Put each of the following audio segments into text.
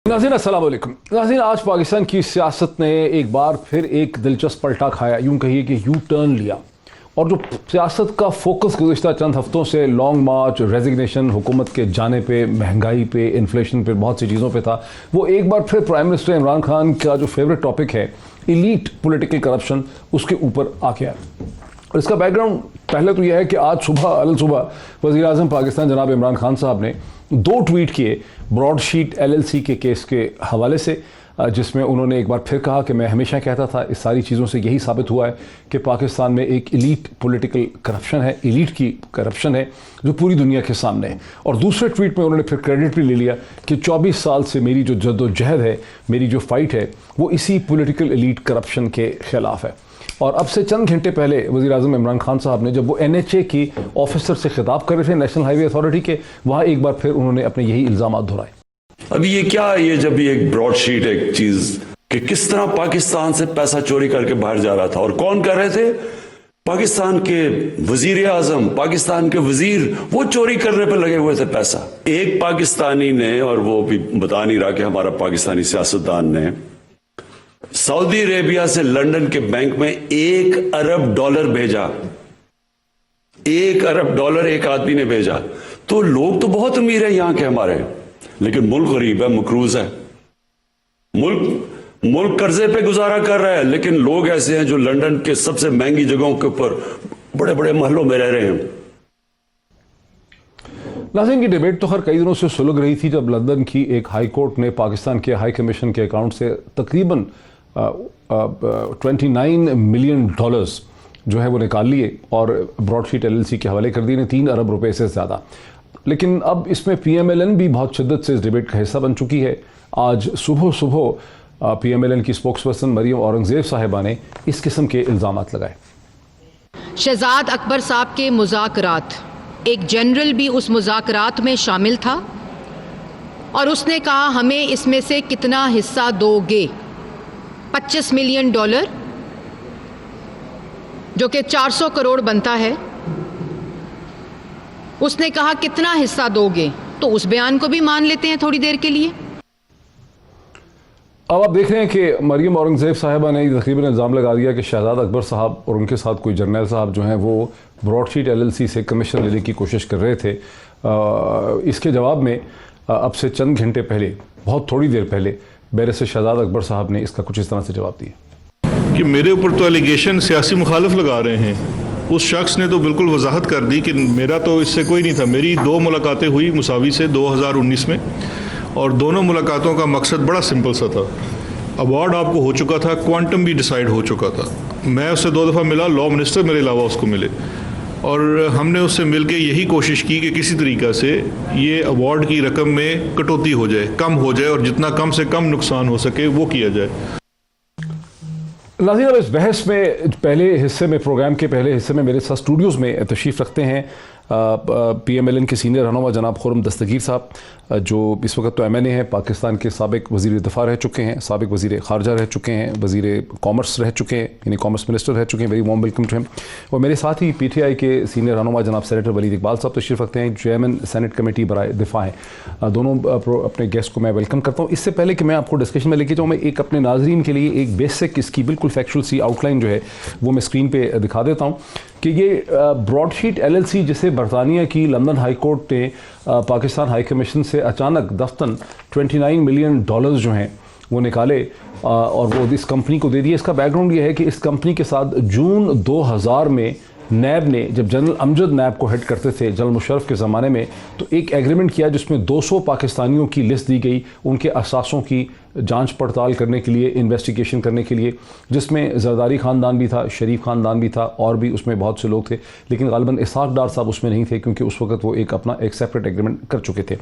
नाज़रीन अस्सलाम वालेकुम। नाज़रीन, आज पाकिस्तान की सियासत ने एक बार फिर एक दिलचस्प पलटा खाया, यूं कहिए कि यू टर्न लिया। और जो सियासत का फोकस गुज़िश्ता चंद हफ्तों से लॉन्ग मार्च, रेजिग्नेशन, हुकूमत के जाने पे, महंगाई पे, इन्फ्लेशन पे, बहुत सी चीज़ों पे था, वो एक बार फिर प्राइम मिनिस्टर इमरान खान का जो फेवरेट टॉपिक है इलीट पॉलिटिकल करप्शन, उसके ऊपर आ गया। और इसका बैकग्राउंड पहले तो यह है कि आज सुबह अल सुबह वज़ीर आज़म पाकिस्तान जनाब इमरान खान साहब ने 2 ट्वीट किए ब्रॉडशीट LLC के केस के हवाले से, जिसमें उन्होंने एक बार फिर कहा कि मैं हमेशा कहता था, इस सारी चीज़ों से यही साबित हुआ है कि पाकिस्तान में एक इलीट पॉलिटिकल करप्शन है, इलीट की करप्शन है जो पूरी दुनिया के सामने है। और दूसरे ट्वीट में उन्होंने फिर क्रेडिट भी ले लिया कि 24 साल से मेरी जो जद्दोजहद है, मेरी जो फाइट है, वो इसी पॉलिटिकल इलीट करप्शन के खिलाफ है। और अब से चंद घंटे पहले वज़ीर आज़म इमरान खान साहब ने जब वो NHA की ऑफिसर से खिताब कर रहे थे, नेशनल हाईवे अथॉरिटी के, वहाँ एक बार फिर उन्होंने अपने यही इल्ज़ाम दोहराए। अभी ये क्या है, ये जब ये एक ब्रॉडशीट एक चीज कि किस तरह पाकिस्तान से पैसा चोरी करके बाहर जा रहा था और कौन कर रहे थे, पाकिस्तान के वजीर आजम, पाकिस्तान के वजीर, वो चोरी करने पर लगे हुए थे पैसा। एक पाकिस्तानी ने, और वो भी बता नहीं रहा कि हमारा पाकिस्तानी सियासतदान ने, सऊदी अरेबिया से लंदन के बैंक में $1 अरब भेजा। $1 अरब एक आदमी ने भेजा। तो लोग तो बहुत अमीर है यहां के हमारे, लेकिन मुल्क गरीब है, मकरूज है। मुल्क कर्जे पे गुजारा कर रहा है, लेकिन लोग ऐसे हैं जो लंदन के सबसे महंगी जगहों के ऊपर बड़े बड़े महलों में रह रहे हैं। नाज़रीन, की डिबेट तो हर कई दिनों से सुलग रही थी जब लंदन की एक हाई कोर्ट ने पाकिस्तान के हाई कमीशन के अकाउंट से तकरीबन $29 मिलियन जो है वो निकाल लिए और ब्रॉडशीट LLC के हवाले कर दिए ने, 3 अरब रुपए से ज़्यादा। लेकिन अब इसमें PMLN भी बहुत शिद्दत से इस डिबेट का हिस्सा बन चुकी है। आज सुबह PMLN की स्पोक्सपर्सन मरियम औरंगजेब साहिबा ने इस किस्म के इल्ज़ामात लगाए। शहजाद अकबर साहब के मुज़ाकरात, एक जनरल भी उस मुज़ाकरात में शामिल था और उसने कहा हमें इसमें से कितना हिस्सा दोगे। $25 मिलियन जो कि 400 करोड़ बनता है, उसने कहा कितना हिस्सा दोगे। तो उस बयान को भी मान लेते हैं थोड़ी देर के लिए। अब आप देख रहे हैं कि मरियम औरंगजेब साहिबा ने तकरीबन इल्ज़ाम लगा दिया कि शहजाद अकबर साहब और उनके साथ कोई जर्नल साहब जो हैं वो ब्रॉडशीट LLC से कमीशन लेने की कोशिश कर रहे थे। इसके जवाब में अब से चंद घंटे पहले, बहुत थोड़ी देर पहले, बैरिस्टर शहजाद अकबर साहब ने इसका कुछ इस तरह से जवाब दिया कि मेरे ऊपर तो एलिगेशन सियासी मुखालिफ लगा रहे हैं। उस शख्स ने तो बिल्कुल वजाहत कर दी कि मेरा तो इससे कोई नहीं था। मेरी 2 मुलाकातें हुई मुसावी से 2019 में, और दोनों मुलाकातों का मकसद बड़ा सिंपल सा था। अवार्ड आपको हो चुका था, क्वांटम भी डिसाइड हो चुका था। मैं उससे 2 दफ़ा मिला, लॉ मिनिस्टर मेरे अलावा उसको मिले, और हमने उससे मिलके यही कोशिश की कि किसी तरीक़ा से ये अवार्ड की रकम में कटौती हो जाए, कम हो जाए, और जितना कम से कम नुकसान हो सके वो किया जाए। नाज़रीन, अब इस बहस में पहले हिस्से में, प्रोग्राम के पहले हिस्से में मेरे साथ स्टूडियोज़ में तशरीफ़ रखते हैं PMLN के सीनियर रहनुमा जनाब खुर्रम दस्तगीर साहब, जो इस वक्त तो MNA हैं, पाकिस्तान के साबिक वज़ीर दिफ़ा रह चुके हैं, साबिक वज़ीर ख़ारजा रह चुके हैं, वज़ीर कॉमर्स रह चुके हैं, यानी कॉमर्स मिनिस्टर रह चुके हैं। Very warm welcome to him. और मेरे साथ ही PTI के सीनियर रहनुमा जनाब सेनेटर वलीद इकबाल साहब तशरीफ़ रखते हैं, चेयरमैन सेनेट कमेटी बराए दिफ़ा हैं। दोनों अपने गेस्ट को मैं वेलकम करता हूँ। इससे पहले कि मैं आपको डिस्कशन में लेके जाऊँ, मैं एक अपने नाजरीन के लिए एक बेसिक इसकी बिल्कुल फैक्चुअल सी आउटलाइन जो है वो मैं स्क्रीन पर दिखा देता हूँ कि ये ब्रॉडशीट LLC, जिसे बरतानिया की लंदन हाई कोर्ट ने पाकिस्तान हाई कमीशन से अचानक दफ्तन $29 मिलियन जो हैं वो निकाले और वो इस कंपनी को दे दिए। इसका बैकग्राउंड ये है कि इस कंपनी के साथ जून 2000 में नैब ने, जब जनरल अमजद नैब को हेड करते थे जनरल मुशर्रफ के ज़माने में, तो एक एग्रीमेंट किया जिसमें 200 पाकिस्तानियों की लिस्ट दी गई, उनके असासों की जांच पड़ताल करने के लिए, इन्वेस्टिगेशन करने के लिए, जिसमें जरदारी ख़ानदान भी था, शरीफ ख़ानदान भी था, और भी उसमें बहुत से लोग थे। लेकिन ग़ालिबन इसहाक़ डार साहब उसमें नहीं थे, क्योंकि उस वक्त वो एक अपना एक सेपरेट एग्रीमेंट कर चुके थे।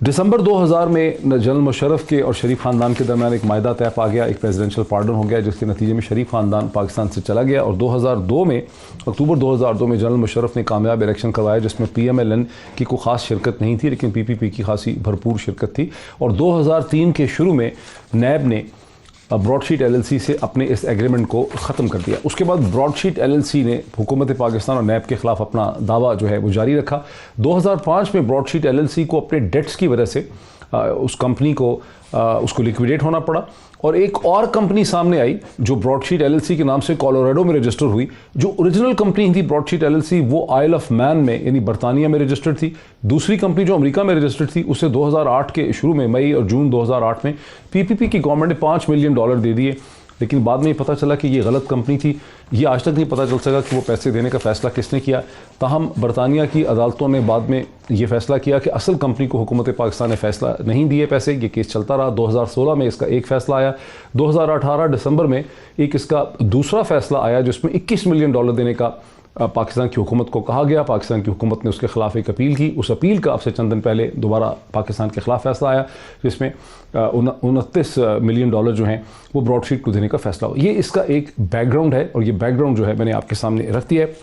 दिसंबर 2000 में जनरल मुशर्रफ के और शरीफ ख़ानदान के दरमियान एक मायदा तय पा गया, एक प्रेसिडेंशियल पार्डन हो गया, जिसके नतीजे में शरीफ ख़ानदान पाकिस्तान से चला गया। और 2002 में, अक्टूबर 2002 में जनरल मुशर्रफ ने कामयाब इलेक्शन करवाया, जिसमें PMLN की कोई ख़ास शिरकत नहीं थी, लेकिन PPP की खासी भरपूर शिरकत थी। और 2003 के शुरू में नैब ने ब्रॉडशीट LLC से अपने इस एग्रीमेंट को ख़त्म कर दिया। उसके बाद ब्रॉडशीट LLC ने हुकूमत पाकिस्तान और नैब के ख़िलाफ़ अपना दावा जो है वो जारी रखा। 2005 में ब्रॉडशीट LLC को अपने डेट्स की वजह से उस कंपनी को उसको लिक्विडेट होना पड़ा। और एक और कंपनी सामने आई जो ब्रॉडशीट एलएलसी के नाम से कोलोराडो में रजिस्टर हुई। जो ओरिजिनल कंपनी थी ब्रॉडशीट एलएलसी वो आइल ऑफ मैन में यानी बरतानिया में रजिस्टर्ड थी। दूसरी कंपनी जो अमेरिका में रजिस्टर्ड थी उसे 2008 के शुरू में मई और जून 2008 में पीपीपी की गवर्नमेंट ने $5 मिलियन दे दिए, लेकिन बाद में ये पता चला कि ये गलत कंपनी थी। ये आज तक नहीं पता चल सका कि वो पैसे देने का फैसला किसने किया। ताहम बरतानिया की अदालतों ने बाद में ये फैसला किया कि असल कंपनी को हुकूमत पाकिस्तान ने फैसला नहीं दिए पैसे। ये केस चलता रहा। 2016 में इसका एक फ़ैसला आया। 2018 दिसंबर में एक इसका दूसरा फैसला आया जिसमें $21 मिलियन देने का पाकिस्तान की हुकूमत को कहा गया। पाकिस्तान की हुकूमत ने उसके खिलाफ एक अपील की। उस अपील का अब से चंद दिन पहले दोबारा पाकिस्तान के खिलाफ फैसला आया जिसमें $29 मिलियन जो हैं वो ब्रॉडशीट को देने का फैसला हो। ये इसका एक बैकग्राउंड है और ये बैकग्राउंड जो है मैंने आपके सामने रख दिया है।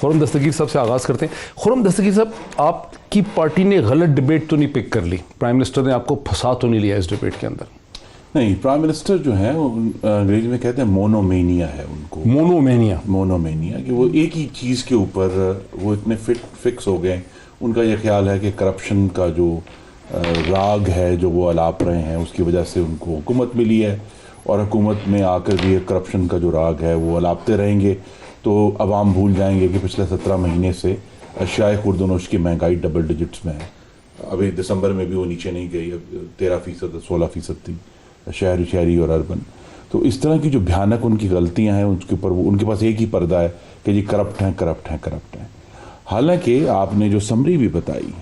खुर्रम दस्तगीर साहब से आगाज़ करते हैं। खुर्रम दस्तगीर साहब, आपकी पार्टी ने गलत डिबेट तो नहीं पिक कर ली? प्राइम मिनिस्टर ने आपको फंसा तो नहीं लिया इस डिबेट के अंदर? नहीं, प्राइम मिनिस्टर जो है अंग्रेजी में कहते हैं मोनोमेनिया है उनको। मोनोमेनिया कि वो एक ही चीज़ के ऊपर वो इतने फिक्स हो गए। उनका ये ख्याल है कि करप्शन का जो राग है जो वो अलाप रहे हैं उसकी वजह से उनको हुकूमत मिली है, और हुकूमत में आकर भी करप्शन का जो राग है वो अलापते रहेंगे तो अवाम भूल जाएंगे कि पिछले 17 महीने से अशियाए खुर्दनोश की महंगाई डबल डिजिट्स में है। अभी दिसंबर में भी वो नीचे नहीं गई, अब 13%, 16% थी शहरी और अर्बन। तो इस तरह की जो भयानक उनकी गलतियां हैं उसके ऊपर उनके पास एक ही पर्दा है कि जी करप्ट हैं। हालांकि आपने जो समरी भी बताई,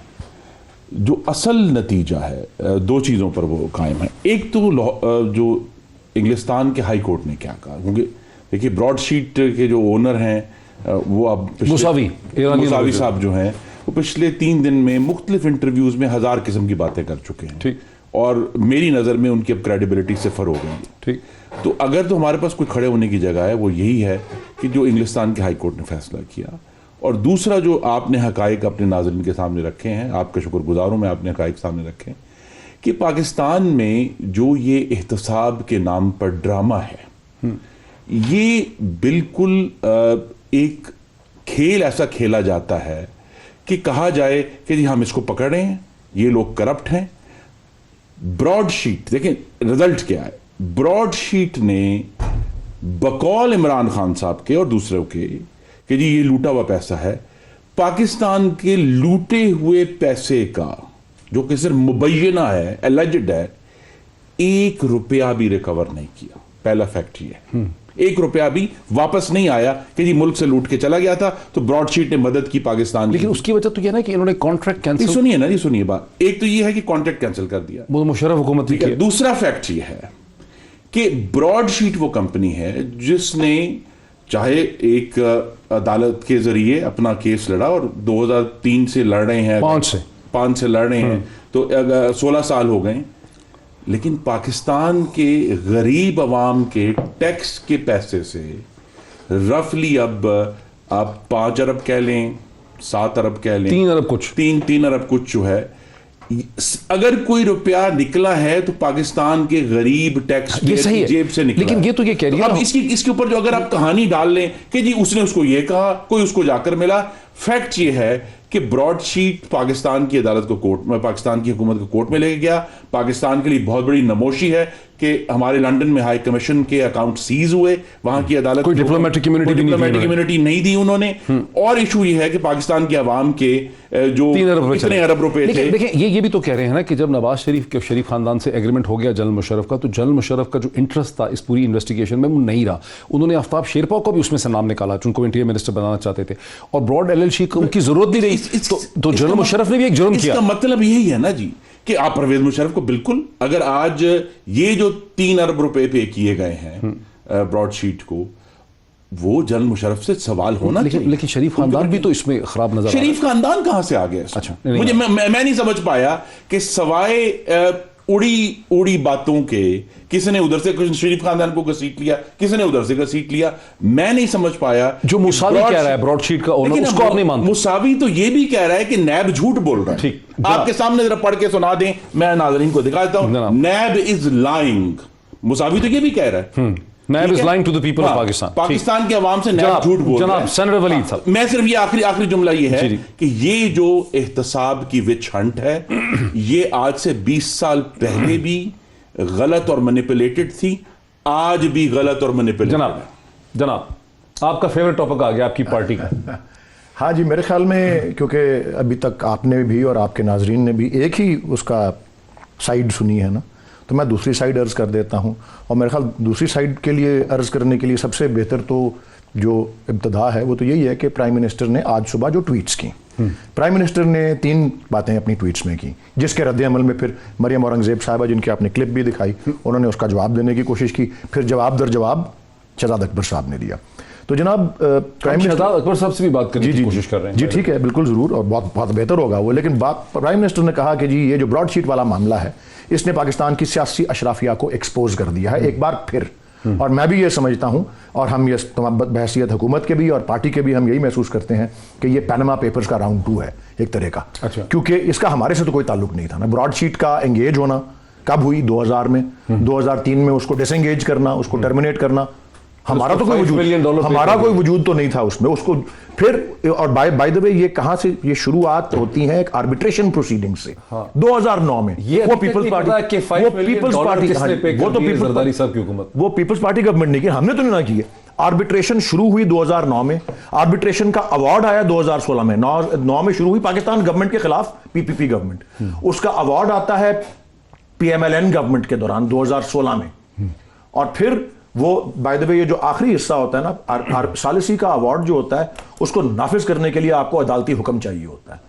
जो असल नतीजा है दो चीज़ों पर वो कायम है। एक तो जो इंग्लिस्तान के हाई कोर्ट ने क्या कहा, क्योंकि देखिए ब्रॉडशीट के जो ओनर हैं वो अब मुसावी साहब जो हैं वो पिछले 3 दिन में मुख्तलिफ इंटरव्यूज़ में 1000 किस्म की बातें कर चुके हैं। ठीक। और मेरी नज़र में उनकी अब क्रेडिबिलिटी सिफर हो गई। ठीक। तो अगर तो हमारे पास कोई खड़े होने की जगह है वो यही है कि जो इंग्लिस्तान के हाई कोर्ट ने फैसला किया, और दूसरा जो आपने हकाइक अपने नाज़रीन के सामने रखे हैं, आपका शुक्रगुजार हूं मैं, आपने हकाइक सामने रखे हैं कि पाकिस्तान में जो ये एहतसाब के नाम पर ड्रामा है, ये बिल्कुल एक खेल ऐसा खेला जाता है कि कहा जाए कि जी हम इसको पकड़ रहे हैं, ये लोग करप्ट हैं। ब्रॉडशीट देखें रिजल्ट क्या है। ब्रॉडशीट ने बकौल इमरान खान साहब के और दूसरों के कि जी ये लूटा हुआ पैसा है, पाकिस्तान के लूटे हुए पैसे का जो कि सिर्फ मुबैना है, एलिजेड है, ₹1 भी रिकवर नहीं किया। पहला फैक्ट ये है, ₹1 भी वापस नहीं आया कि जी मुल्क से लूट के चला गया था तो ब्रॉडशीट ने मदद की पाकिस्तान। लेकिन उसकी वजह तो यह ना कि इन्होंने कॉन्ट्रैक्ट कैंसिल। सुनिए ना जी, सुनिए बात। एक तो ये है कि कॉन्ट्रैक्ट कैंसिल कर दिया, वो मुशर्रफ हुकूमत ने किया। दूसरा फैक्ट ये है कि ब्रॉडशीट वो कंपनी है जिसने चाहे एक अदालत के जरिए अपना केस लड़ा, और 2003 से लड़ रहे हैं, 5 से लड़ रहे हैं, तो 16 साल हो गए, लेकिन पाकिस्तान के गरीब अवाम के टैक्स के पैसे से रफली अब आप 5 अरब कह लें, 7 अरब कह लें, 3 अरब कुछ, 3 अरब कुछ जो है, अगर कोई रुपया निकला है तो पाकिस्तान के गरीब टैक्स की जेब से निकला। लेकिन ये तो ये कह रही है अब इसके ऊपर जो अगर आप कहानी डाल लें कि जी उसने उसको ये कहा, कोई उसको जाकर मिला, फैक्ट ये है कि ब्रॉडशीट पाकिस्तान की अदालत को कोर्ट में, पाकिस्तान की हुकूमत को कोर्ट में लेके गया। पाकिस्तान के लिए बहुत बड़ी नमोशी है कि हमारे लंदन में हाई कमीशन के अकाउंट सीज हुए, वहां की अदालत कोई डिप्लोमेटिक इम्यूनिटी नहीं दी उन्होंने। और इशू ये है कि पाकिस्तान के अवाम के जो इतने अरब रुपए थे। देखिए ये भी तो कह रहे हैं ना कि जब नवाज शरीफ खानदान से एग्रीमेंट हो गया जनरल मुशर्रफ का, तो जनरल मुशर्रफ का जो इंटरेस्ट था इस पूरी इन्वेस्टिगेशन में वो नहीं रहा। उन्होंने आफ्ताब शेरपा को भी उसमें से नाम निकाला जिनको इंटीरियर मिनिस्टर बनाना चाहते थे, और ब्रॉड एलएलसी को उनकी जरूरत नहीं रही, तो जनरल मुशर्रफ ने भी एक जुर्म किया। इसका मतलब यही है ना जी कि आप परवेज मुशर्रफ को बिल्कुल, अगर आज ये जो 3 अरब रुपए पे किए गए हैं ब्रॉडशीट को, वो जनरल मुशर्रफ से सवाल होना चाहिए। लेकिन शरीफ खानदान भी तो इसमें खराब नजर। शरीफ खानदान कहां से आ गया? अच्छा, मुझे मैं नहीं समझ पाया कि सवाए उड़ी बातों के किसने उधर से शरीफ खानदान को घसीट लिया, किसने उधर से घसीट लिया, मैं नहीं समझ पाया। जो मुसावी कह रहा है ब्रॉडशीट का ओनर, उसको आप नहीं मानते। मुसावी तो ये भी कह रहा है कि नैब झूठ बोल रहा है। ठीक, आपके सामने जरा पढ़ के सुना दें, मैं नाज़रीन को दिखा देता हूं। नैब इज लाइंग। मुसावी तो ये भी कह रहा है नैब ठीक इज है? Lying to the people of हाँ, पाकिस्तान। पाकिस्तान के अवाम से नैब जनाब, झूठ बोल रहा जनाब, है। सेनेटर वलीद साहब। मैं सिर्फ ये आखिरी जुमला ये है जी, जी। कि ये जो एहतसाब की विच हंट है ये आज से 20 साल पहले भी गलत और मैनिपुलेटेड थी, आज भी गलत और मैनिपुलेटेड। जनाब आपका फेवरेट टॉपिक आ गया आपकी पार्टी का। हाँ जी, मेरे ख्याल में क्योंकि अभी तक आपने भी और आपके नाजरीन ने भी एक ही उसका साइड सुनी है ना, तो मैं दूसरी साइड अर्ज कर देता हूँ। और मेरे ख्याल दूसरी साइड के लिए अर्ज करने के लिए सबसे बेहतर तो जो इब्तदा है वो तो यही है कि प्राइम मिनिस्टर ने आज सुबह जो ट्वीट्स की, प्राइम मिनिस्टर ने 3 बातें अपनी ट्वीट्स में की, जिसके रद्द-ए-अमल में फिर मरियम औरंगजेब साहिबा, जिनकी आपने क्लिप भी दिखाई, उन्होंने उसका जवाब देने की कोशिश की, फिर जवाब दर जवाब शहजाद अकबर साहब ने दिया। तो जनाब प्राइम मिनिस्टर शहजाद अकबर साहब से भी बात करने की कोशिश कर रहे हैं। जी ठीक है, बिल्कुल ज़रूर, और बहुत बहुत बेहतर होगा वो। लेकिन बात प्राइम मिनिस्टर ने कहा कि जी ये जो ब्रॉडशीट वाला मामला है इसने पाकिस्तान की सियासी अशराफिया को एक्सपोज कर दिया है एक बार फिर। और मैं भी ये समझता हूँ, और हम ये बहसीत हुकूमत के भी और पार्टी के भी हम यही महसूस करते हैं कि ये पैनामा पेपर्स का राउंड 2 है एक तरह का। अच्छा। क्योंकि इसका हमारे से तो कोई ताल्लुक नहीं था ना। ब्रॉडशीट का एंगेज होना कब हुई? 2000 में, 2003 में उसको डिसएंगेज करना, उसको टर्मिनेट करना, हमारा तो कोई वजूद तो नहीं था उसमें। उसको फिर, और बाय द वे ये कहां से ये शुरुआत होती है? एक आर्बिट्रेशन प्रोसीडिंग से। 2009 में वो पीपल्स पार्टी वो पीपल्स पार्टी गवर्नमेंट ने की, हमने तो नहीं ना की है। आर्बिट्रेशन शुरू हुई 2009 में, आर्बिट्रेशन का अवार्ड आया 2016 में, 9 में शुरू हुई पाकिस्तान गवर्नमेंट के खिलाफ, पीपीपी गवर्नमेंट, उसका अवार्ड आता है पीएमएलएन गवर्नमेंट के दौरान 2016 में। और फिर वो बाय द वे ये जो आखिरी हिस्सा होता है ना, सालिसी का अवार्ड जो होता है उसको नाफिज करने के लिए आपको अदालती हुक्म चाहिए होता है,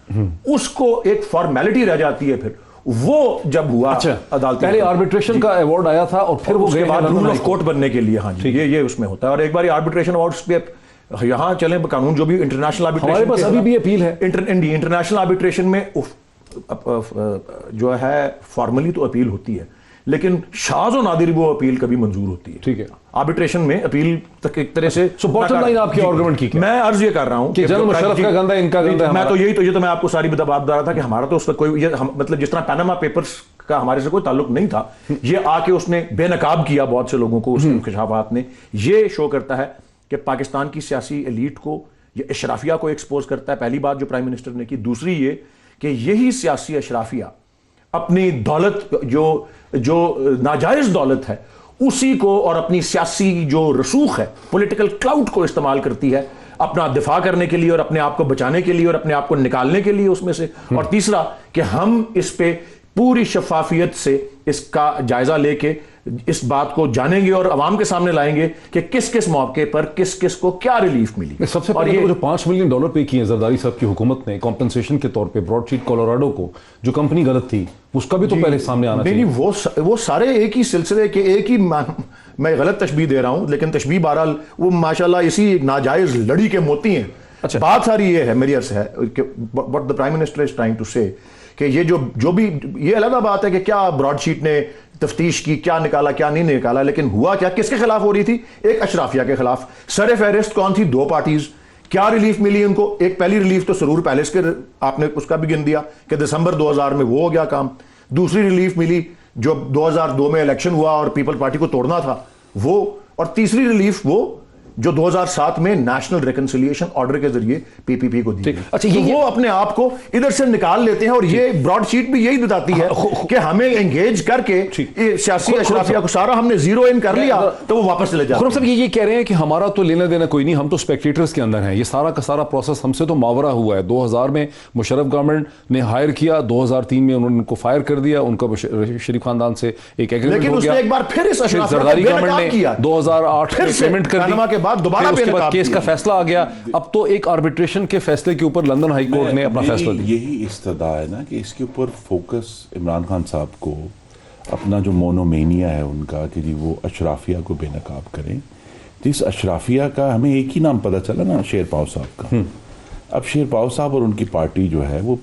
उसको एक फॉर्मेलिटी रह जाती है। फिर वो जब हुआ, अच्छा, अदालती पहले आर्बिट्रेशन का अवार्ड आया था और फिर वो उसके बाद रूल ऑफ कोर्ट बनने के लिए, हाँ जी, ये उसमें होता है। और एक बार आर्बिट्रेशन अवार्ड्स पे यहाँ चले कानून, जो भी इंटरनेशनल आर्बिट्रेशन, हमारे पास अभी भी अपील है इंटरनेशनल आर्बिट्रेशन में जो है फॉर्मली तो अपील होती है, लेकिन शाज़ और नादिर वो अपील कभी मंजूर होती है। ठीक है, आर्बिट्रेशन में अपील तक एक तरह से बॉटम लाइन आपकी आर्गुमेंट की, मैं अर्ज ये कर रहा हूं कि जनरल मुशर्रफ का गंदा, इनका गंदा, मैं तो यही तो मैं आपको सारी बात बता रहा था कि हमारा तो उस वक्त कोई मतलब जिस तरह पैनामा पेपर्स का हमारे से कोई ताल्लुक नहीं था, ये आके उसने बेनकाब किया बहुत से लोगों को, उसके इंकशाफात ने ये शो करता है कि पाकिस्तान की सियासी एलीट को, ये अशराफिया को एक्सपोज करता है। पहली बात जो प्राइम मिनिस्टर ने की। दूसरी ये कि यही सियासी अशराफिया अपनी दौलत, जो नाजायज दौलत है, उसी को और अपनी सियासी जो रसूख है, पॉलिटिकल क्लाउड को इस्तेमाल करती है अपना दिफा करने के लिए और अपने आप को बचाने के लिए और अपने आप को निकालने के लिए उसमें से। और तीसरा कि हम इस पे पूरी शफाफियत से इसका जायजा लेके इस बात को जानेंगे और अवाम के सामने लाएंगे कि किस किस मौके पर किस किस को क्या रिलीफ मिली। सबसे पहले तो जो $5 मिलियन पे किए जरदारी साहब की हुकूमत ने कॉम्पेंसेशन के तौर पे ब्रॉडशीट कोलोराडो को, जो कंपनी गलत थी, उसका भी तो पहले सामने आना चाहिए। नहीं, वो सारे एक ही सिलसिले के, एक ही मैं गलत तशबीह दे रहा हूं, लेकिन तशबीह बहरहाल वो माशाल्लाह इसी नाजायज लड़ी के मोती हैं। अच्छा, बात सारी ये है, मेरी अर्ज है कि what the prime minister is trying to say कि ये जो भी, ये अलग बात है कि क्या ब्रॉडशीट ने तफ्तीश की, क्या निकाला क्या नहीं निकाला, लेकिन हुआ क्या, किसके खिलाफ हो रही थी? एक अशराफिया के खिलाफ। सर फहरिस्त कौन थी? 2 पार्टीज। क्या रिलीफ मिली उनको? एक पहली रिलीफ तो सरूर पैलेस के, आपने उसका भी गिन दिया कि दिसंबर 2000 में वो हो गया काम। दूसरी रिलीफ मिली जो 2002 में इलेक्शन हुआ और पीपल पार्टी को तोड़ना था वो। और तीसरी रिलीफ वो जो 2007 में नेशनल रिकंसिलिएशन ऑर्डर के जरिए पीपीपी को दी। अच्छा, तो वो अपने आप को इधर से निकाल लेते हैं और ये ब्रॉडशीट भी यही बताती है कि हमें एंगेज करके सियासी अशराफिया को सारा हमने जीरो इन कर लिया तो वो वापस चले जाते हैं। खुर्रम साहब ये कह रहे हैं कि हमारा तो लेना देना कोई नहीं, हम तो स्पेक्टेटर्स के अंदर हैं, ये सारा का सारा प्रोसेस हमसे तो मावरा हुआ है। 2000 में मुशर्रफ गवर्नमेंट ने हायर किया, 2003 में उन्होंने उनको फायर कर दिया, उनका शरीफ खानदान से एक एग्रीमेंट हो गया, एक बार फिर इस जरदारी गवर्नमेंट ने 2008 में पेमेंट कर दी, बाद दोबारा केस का फैसला आ गया। अब तो एक आर्बिट्रेशन के फैसले के ऊपर लंदन हाई कोर्ट ने अपना फैसला दिया। यही इस्तदा है ना कि इसके ऊपर फोकस इमरान खान साहब को, अपना जो मोनोमेनिया है उनका कि जी वो अशराफिया को बेनकाब करें। जिस अशराफिया का हमें एक ही नाम पता चला ना, शेरपाव साहब का। अब शेरपाव साहब और उनकी पार्टी जो है वो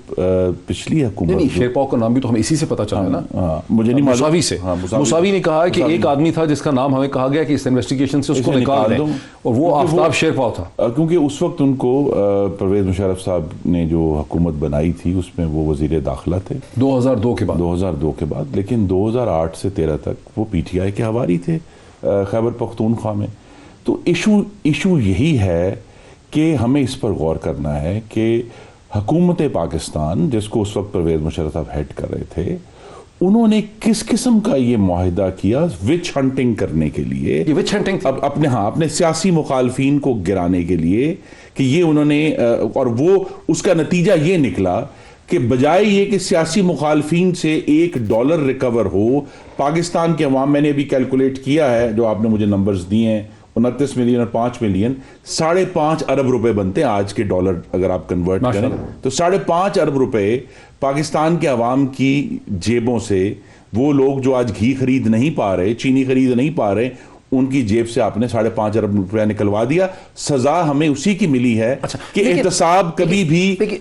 पिछली हुकूमत, नहीं, शेरपाव का नाम भी तो हमें इसी से पता चला ना, मुझे नहीं, मुसावी से। मुसावी ने कहा कि एक आदमी था जिसका नाम हमें कहा गया कि इस इन्वेस्टिगेशन से उसको निकाल दें, और वो आफ्ताब शेरपाव था। क्योंकि उस वक्त उनको परवेज मुशर्रफ साहब ने जो हुकूमत बनाई थी उसमें वो वजीर दाखिला थे 2002 के बाद। लेकिन 2008 से 13 तक वो पीटीआई के हवारी थे। खैबर पख्तूनख्वा में। तो इशू यही है कि हमें इस पर गौर करना है कि हुकूमत पाकिस्तान, जिसको उस वक्त परवेज़ मुशर्रफ साहब हेड कर रहे थे, उन्होंने किस किस्म का ये मुआहिदा किया विच हंटिंग करने के लिए, विच हंटिंग अब अपने सियासी मुखालफीन को गिराने के लिए, कि ये उन्होंने और वो उसका नतीजा ये निकला कि बजाय ये कि सियासी मुखालफीन से $1 रिकवर हो, पाकिस्तान के अवाम, मैंने अभी कैलकुलेट किया है, जो आपने मुझे नंबर्स दिए हैं, 29 मिलियन और 5 मिलियन, 5.5 अरब रुपए बनते हैं आज के डॉलर अगर आप कन्वर्ट करें, तो 5.5 अरब रुपए पाकिस्तान के अवाम की जेबों से, वो लोग जो आज घी खरीद नहीं पा रहे, चीनी खरीद नहीं पा रहे, उनकी जेब से आपने 5.5 अरब रुपया निकलवा दिया। सजा हमें उसी की मिली है कि एहतसाब कभी भी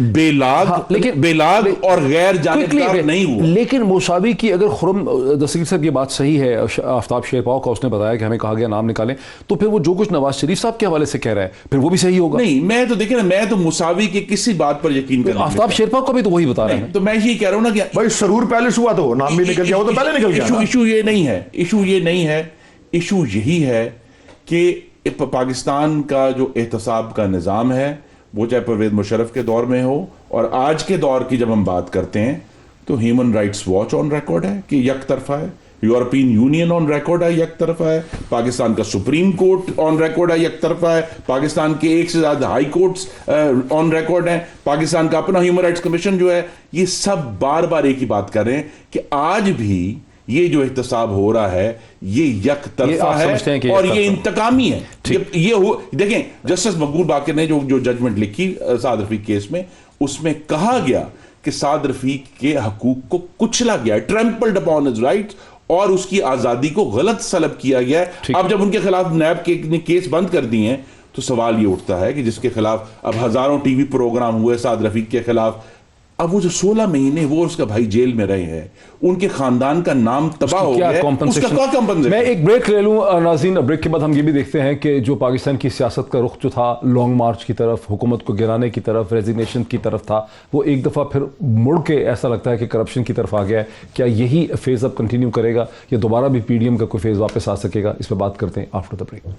बेलाग और गैर जानिबदार नहीं हुआ। लेकिन मौसावी की, अगर खुर्रम दस्तगीर साहब ये बात सही है, आफ्ताब शेरपाव का उसने बताया कि हमें कहा गया नाम निकालें, तो फिर वो जो कुछ नवाज शरीफ साहब के हवाले से कह रहा है फिर वो भी सही होगा? नहीं, मैं तो देखिए ना, मैं तो मुसावी की किसी बात पर यकीन कर, आफ्ताब शेरपाव को भी तो वही बता रहे हैं। तो मैं यही कह रहा हूं ना कि भाई सरूर पैलेस हुआ तो नाम भी निकल गया, वो तो पहले निकल गया। इशू ये नहीं है, इशू यही है कि पाकिस्तान का जो एहतसाब का निज़ाम है, वो चाहे परवेज़ मुशर्रफ के दौर में हो और आज के दौर की जब हम बात करते हैं, तो human rights watch on record है कि एक तरफा है, यूरोपियन यूनियन ऑन रिकॉर्ड है एक तरफा है, पाकिस्तान का सुप्रीम कोर्ट ऑन रिकॉर्ड है एक तरफा है, पाकिस्तान के एक से ज्यादा हाई कोर्ट्स ऑन रिकॉर्ड है, पाकिस्तान का अपना ह्यूमन राइट्स कमीशन जो है, ये सब बार बार एक ही बात कर रहे हैं कि आज भी ये जो एहतसाब हो रहा है ये एक तरफा है और ये इंतकामी है। ये हो, देखें, जस्टिस मकबूल बाकिर ने जो जजमेंट लिखी साद रफीक केस में, उसमें कहा गया कि साद रफीक के हकूक को कुचला गया, ट्रैम्पल्ड अपॉन हिज राइट्स, और उसकी आजादी को गलत सलब किया गया है। अब जब उनके खिलाफ नैब ने केस बंद कर दिए हैं, तो सवाल ये उठता है कि जिसके खिलाफ अब हजारों टीवी प्रोग्राम हुए साद रफीक के खिलाफ, अब वो जो 16 महीने वो उसका भाई जेल में रहे हैं, उनके खानदान का नाम तबाह हो गया, उसका क्या कॉम्पनसेशन? मैं एक ब्रेक ले लूं नाज़रीन। ब्रेक के बाद हम ये भी देखते हैं कि जो पाकिस्तान की सियासत का रुख जो था लॉन्ग मार्च की तरफ, हुकूमत को गिराने की तरफ, रेजिग्नेशन की तरफ था, वो एक दफ़ा फिर मुड़ के ऐसा लगता है कि करप्शन की तरफ आ गया है। क्या यही फेज़ अब कंटिन्यू करेगा या दोबारा भी PDM का कोई फेज़ वापस आ सकेगा? इस पर बात करते हैं आफ्टर द ब्रेक।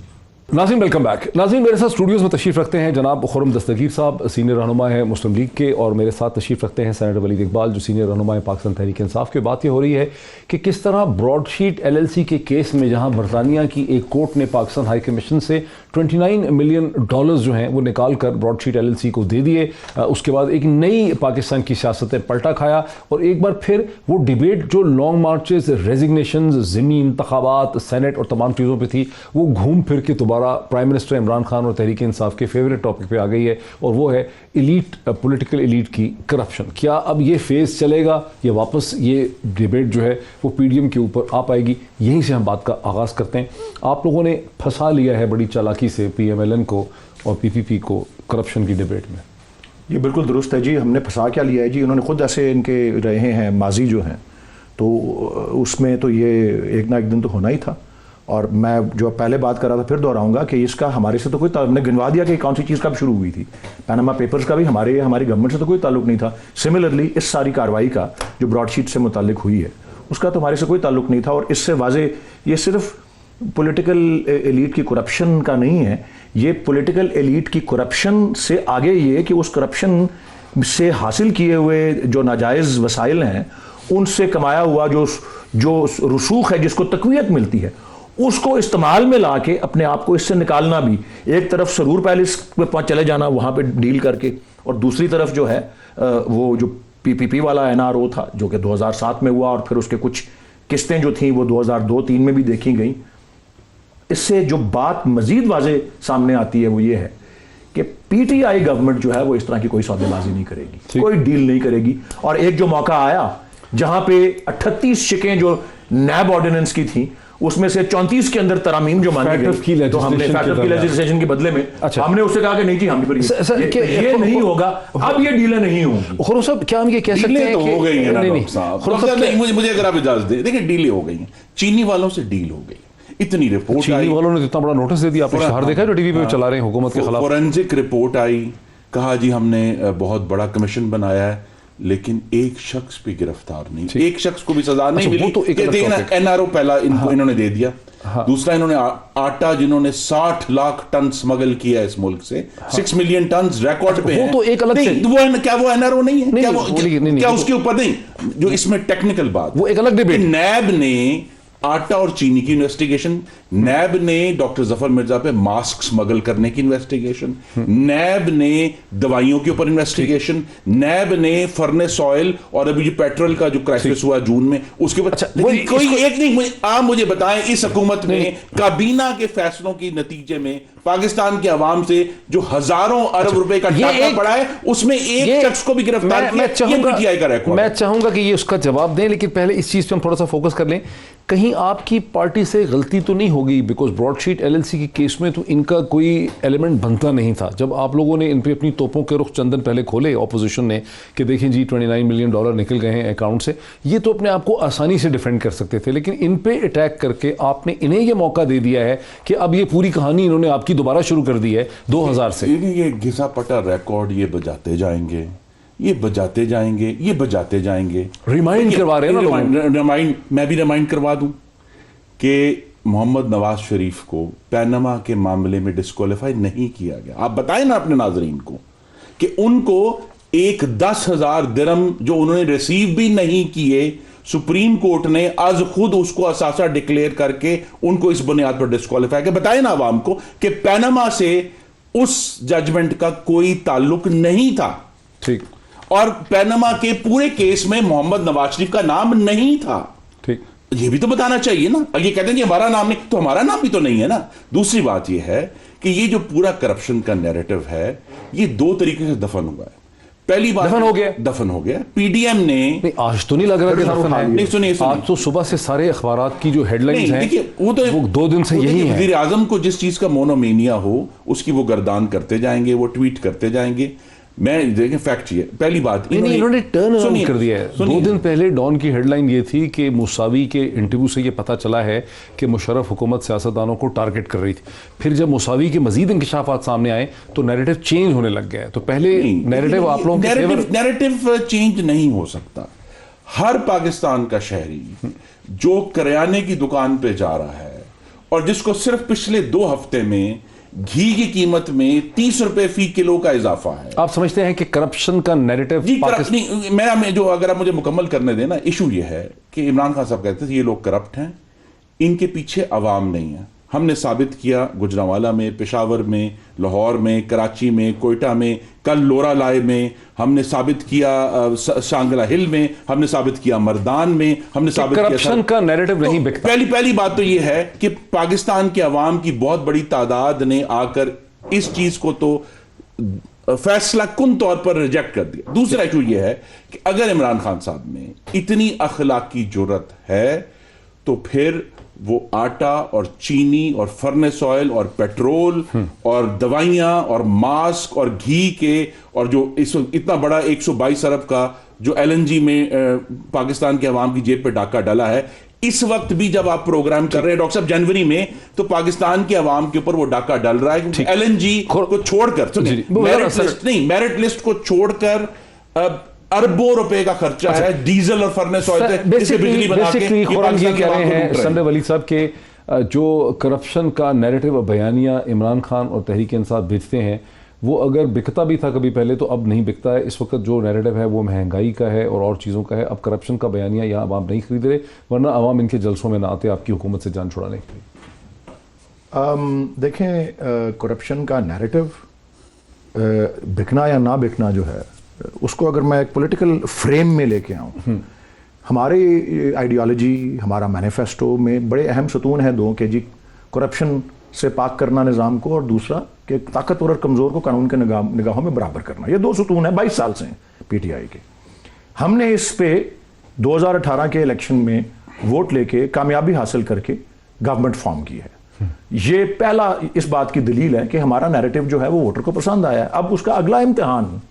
नाज़रीन वेलकम बैक। नाज़रीन मेरे साथ स्टूडियोज़ में तशरीफ़ रखते हैं जनाब खुर्रम दस्तगीर साहब, सीनियर रहनुमा है मुस्लिम लीग के, और मेरे साथ तशरीफ़ रखते हैं सेनेटर वलीद इकबाल, जो सीनियर रहनुमा है पाकिस्तान तहरीक इंसाफ के। बात ये हो रही है कि किस तरह ब्रॉडशीट LLC के केस में, जहां बरतानिया की एक कोर्ट ने पाकिस्तान हाई कमीशन से $29 मिलियन जो हैं वो निकाल कर ब्रॉडशीट LLC को दे दिए, उसके बाद एक नई पाकिस्तान की सियासत पलटा खाया, और एक बार फिर वो डिबेट जो लॉन्ग मार्चेस, रेजिग्नेशन, ज़िमनी इंतखाबात, सेनेट और तमाम चीज़ों पर थी, वो घूम फिर के दोबारा प्राइम मिनिस्टर इमरान खान और तहरीक इंसाफ के फेवरेट टॉपिक पे आ गई है, और वो है एलीट, पॉलिटिकल एलीट की करप्शन। क्या अब ये फेज़ चलेगा या वापस ये डिबेट जो है वो PDM के ऊपर आ पाएगी? यहीं से हम बात का आगाज़ करते हैं। आप लोगों ने फंसा लिया है बड़ी चालाकी से PMLN को और PPP को करप्शन की डिबेट में। ये बिल्कुल दुरुस्त है जी। हमने फंसा क्या लिया है जी, इन्होंने खुद ऐसे इनके रहे हैं माजी जो हैं, तो उसमें तो ये एक ना एक दिन तो होना ही था। और मैं जो पहले बात कर रहा था फिर दोहराऊंगा कि इसका हमारे से तो कोई ताल्लुक नहीं, गिनवा दिया कि कौन सी चीज़ कब शुरू हुई थी। पैनामा पेपर्स का भी हमारी गवर्नमेंट से तो कोई ताल्लुक नहीं था। सिमिलरली इस सारी कार्रवाई का जो ब्रॉडशीट से मुताल्लिक हुई है उसका तो हमारे से कोई ताल्लुक नहीं था। और इससे वाजे ये सिर्फ पॉलिटिकल एलीट की करप्शन का नहीं है, ये पॉलिटिकल एलीट की करप्शन से आगे ये कि उस करप्शन से हासिल किए हुए जो नाजायज़ वसाइल हैं, उनसे कमाया हुआ जो रसूख है, जिसको तकवीयत मिलती है, उसको इस्तेमाल में ला के अपने आप को इससे निकालना भी। एक तरफ सरूर पैलेस पे चले जाना वहाँ पे डील करके, और दूसरी तरफ जो है वो जो PPP वाला NRO था जो कि 2007 में हुआ, और फिर उसके कुछ किस्तें जो थी वो 2002-03 में भी देखी गई। इससे जो बात मजीद वाजे सामने आती है वो ये है कि PTI गवर्नमेंट जो है वो इस तरह की कोई सौदेबाजी नहीं करेगी, कोई डील नहीं करेगी। और एक जो मौका आया जहां पे 38 शिकें जो नैब ऑर्डिनेंस की थी, उसमें से 34 के अंदर तरामीम जो मानी गई, तो हमने फैक्ट ऑफ की लेजिस्लेशन के बदले में हमने उससे कहा कि नहीं जी, हम ये नहीं होगा, अब ये डीलें नहीं होंगी। खुर्रम साहब, क्या हम ये कह सकते हैं कि हो गई है ना? मुझे अगर आप इजाजत दे, देखिए डीलें हो गई हैं, चीनी वालों से डील हो गई, इतनी रिपोर्ट, चीनी वालों ने इतना बड़ा नोटिस दे दिया, आपने शहर देखा जो टीवी पे चला रहे हैं हुकूमत के खिलाफ, फोरेंसिक रिपोर्ट आई, कहा जी हमने बहुत बड़ा कमीशन बनाया है, लेकिन एक शख्स भी गिरफ्तार नहीं, एक शख्स को भी सजा नहीं मिली। तो NRO पहला इन्होंने दे दिया, दूसरा इन्होंने आटा जिन्होंने 60 लाख टन स्मगल किया इस मुल्क से, 6 मिलियन टन रिकॉर्ड पे वो है। तो एक अलग से क्या वो एनआरओ नहीं है? क्या उसके ऊपर नहीं, जो इसमें टेक्निकल बात, वो एक अलग डिबेट। नैब ने आटा और चीनी की इन्वेस्टिगेशन, नैब ने डॉक्टर जफर मिर्जा पे मास्क स्मगल करने की इन्वेस्टिगेशन, नैब ने दवाइयों के ऊपर इन्वेस्टिगेशन, नैब ने फर्नेस ऑयल और अभी जो पेट्रोल का जो क्राइसिस हुआ जून में उसके ऊपर। लेकिन कोई एक नहीं, आप मुझे बताएं इस हुकूमत ने काबीना के फैसलों के नतीजे में पाकिस्तान के अवाम से जो हजारों अरब रुपए का टाका पड़ा है उसमें एक शख्स को भी गिरफ्तार किया। मैं चाहूंगा कि ये उसका जवाब दें, लेकिन पहले इस चीज पे हम थोड़ा सा फोकस कर लें। कहीं आपकी पार्टी से गलती तो नहीं होगी, बिकॉज ब्रॉडशीट एलएलसी के केस में तो इनका कोई एलिमेंट बनता नहीं था। जब आप लोगों ने इन पे अपनी तोपों के रुख चंदन पहले खोले ऑपोजिशन ने कि देखें जी $29 मिलियन निकल गए हैं अकाउंट से, ये तो अपने आप को आसानी से डिफेंड कर सकते थे, लेकिन इन पे अटैक करके आपने इन्हें ये मौका दे दिया है कि अब ये पूरी कहानी इन्होंने आपकी दोबारा शुरू कर दी है 2000 से। ये घिसा पटा रिकॉर्ड ये बजाते जाएंगे, ये बजाते जाएंगे, ये बजाते जाएंगे। रिमाइंड करवा रहे हैं ना, मैं भी रिमाइंड करवा दूं कि मोहम्मद नवाज शरीफ को पैनामा के मामले में डिस्क्वालीफाई नहीं किया गया। आप बताएं ना अपने नाजरीन को कि उनको एक 10,000 दिरहम जो उन्होंने रिसीव भी नहीं किए, सुप्रीम कोर्ट ने आज खुद उसको असासा डिक्लेयर करके उनको इस बुनियाद पर डिस्क्वालीफाई किया। बताएं ना आवाम को कि पैनामा से उस जजमेंट का कोई ताल्लुक नहीं था। ठीक। और पैनामा के पूरे केस में मोहम्मद नवाज शरीफ का नाम नहीं था। ठीक, ये भी तो बताना चाहिए ना। ये कहते हैं कि हमारा नाम नहीं, तो हमारा नाम भी तो नहीं है ना। दूसरी बात ये है कि ये जो पूरा करप्शन का नैरेटिव है ये दो तरीके से दफन हुआ है। पहली बात दफन हो गया। पीडीएम ने नहीं, आज तो नहीं लग रहा कि दफन है। नहीं सुनिए, आज तो सुबह से सारे अखबारात की जो हेडलाइंस हैं, देखिए वो 2 दिन से यही है। वज़ीर आज़म को जिस चीज का मोनोमेनिया हो उसकी वो गर्दान करते जाएंगे, वो ट्वीट करते जाएंगे। मैं देखें फैक्ट ये पहली बात इन्होंने टर्न अराउंड कर दिया है। 2 दिन पहले डॉन की हेडलाइन ये थी कि मुसावी के इंटरव्यू से ये पता चला है कि मुशर्रफ हुकूमत सियासतदानों को टारगेट कर रही थी। फिर जब मुसावी के मजीद इंकशाफात सामने आए तो नैरेटिव चेंज होने लग गया है। तो पहले नैरेटिव आप लोगों के नैरेटिव चेंज नहीं हो सकता। हर पाकिस्तान का शहरी जो करियाने की दुकान पे जा रहा है और जिसको सिर्फ पिछले 2 हफ्ते में घी की कीमत में 30 रुपए फी किलो का इजाफा है। आप समझते हैं कि करप्शन का नैरेटिव मैं जो अगर आप मुझे मुकम्मल करने देना, इशू ये है कि इमरान खान साहब कहते थे ये लोग करप्ट हैं, इनके पीछे अवाम नहीं है। हमने साबित किया गुजरांवाला में, पेशावर में, लाहौर में, कराची में, कोयटा में, कल लोरालाए में हमने साबित किया, सांगला हिल में हमने साबित किया, मर्दान में हमने साबित किया। करप्शन का नैरेटिव नहीं बिकता। पहली बात तो यह है कि पाकिस्तान के अवाम की बहुत बड़ी तादाद ने आकर इस चीज को तो फैसला कुन तौर पर रिजेक्ट कर दिया। दूसरा इशू यह है कि अगर इमरान खान साहब में इतनी अखलाकी जुर्रत है तो फिर वो आटा और चीनी और फर्नेस ऑयल और पेट्रोल और दवाइयां और मास्क और घी के और जो इतना बड़ा 122 अरब का जो एलएनजी में पाकिस्तान के अवाम की जेब पे डाका डाला है, इस वक्त भी जब आप प्रोग्राम कर रहे हैं डॉक्टर साहब जनवरी में, तो पाकिस्तान के अवाम के ऊपर वो डाका डाल रहा है एलएनजी को छोड़कर। मेरिट लिस्ट को छोड़कर अरबों रुपए का खर्चा है डीजल और फर्नेस ऑयल से बिजली बना के। ये कह रहे हैं संडे वली साहब के जो करप्शन का नैरेटिव और बयानिया इमरान खान और तहरीक इंसाफ भेजते हैं वो अगर बिकता भी था कभी पहले तो अब नहीं बिकता है। इस वक्त जो नैरेटिव है वो महंगाई का है और चीज़ों का है। अब करप्शन का बयानिया यहाँ अवाम नहीं खरीद रहे, वरना अवाम इनके जलसों में ना आते आपकी हुकूमत से जान छुड़ाने के लिए। देखें, करप्शन का नैरेटिव बिकना या ना बिकना जो है उसको अगर मैं एक पॉलिटिकल फ्रेम में लेके आऊँ, हमारी आइडियोलॉजी, हमारा मैनिफेस्टो में बड़े अहम सतून हैं 2 कि जी करप्शन से पाक करना निज़ाम को और दूसरा कि ताकतवर और कमज़ोर को कानून के निगाहों में बराबर करना। ये 2 सतून हैं 22 साल से हैं पीटीआई के। हमने इस पे 2018 के इलेक्शन में वोट लेके कामयाबी हासिल करके गवर्नमेंट फॉर्म की है। ये पहला इस बात की दलील है कि हमारा नैरेटिव जो है वो वोटर को पसंद आया है। अब उसका अगला इम्तिहान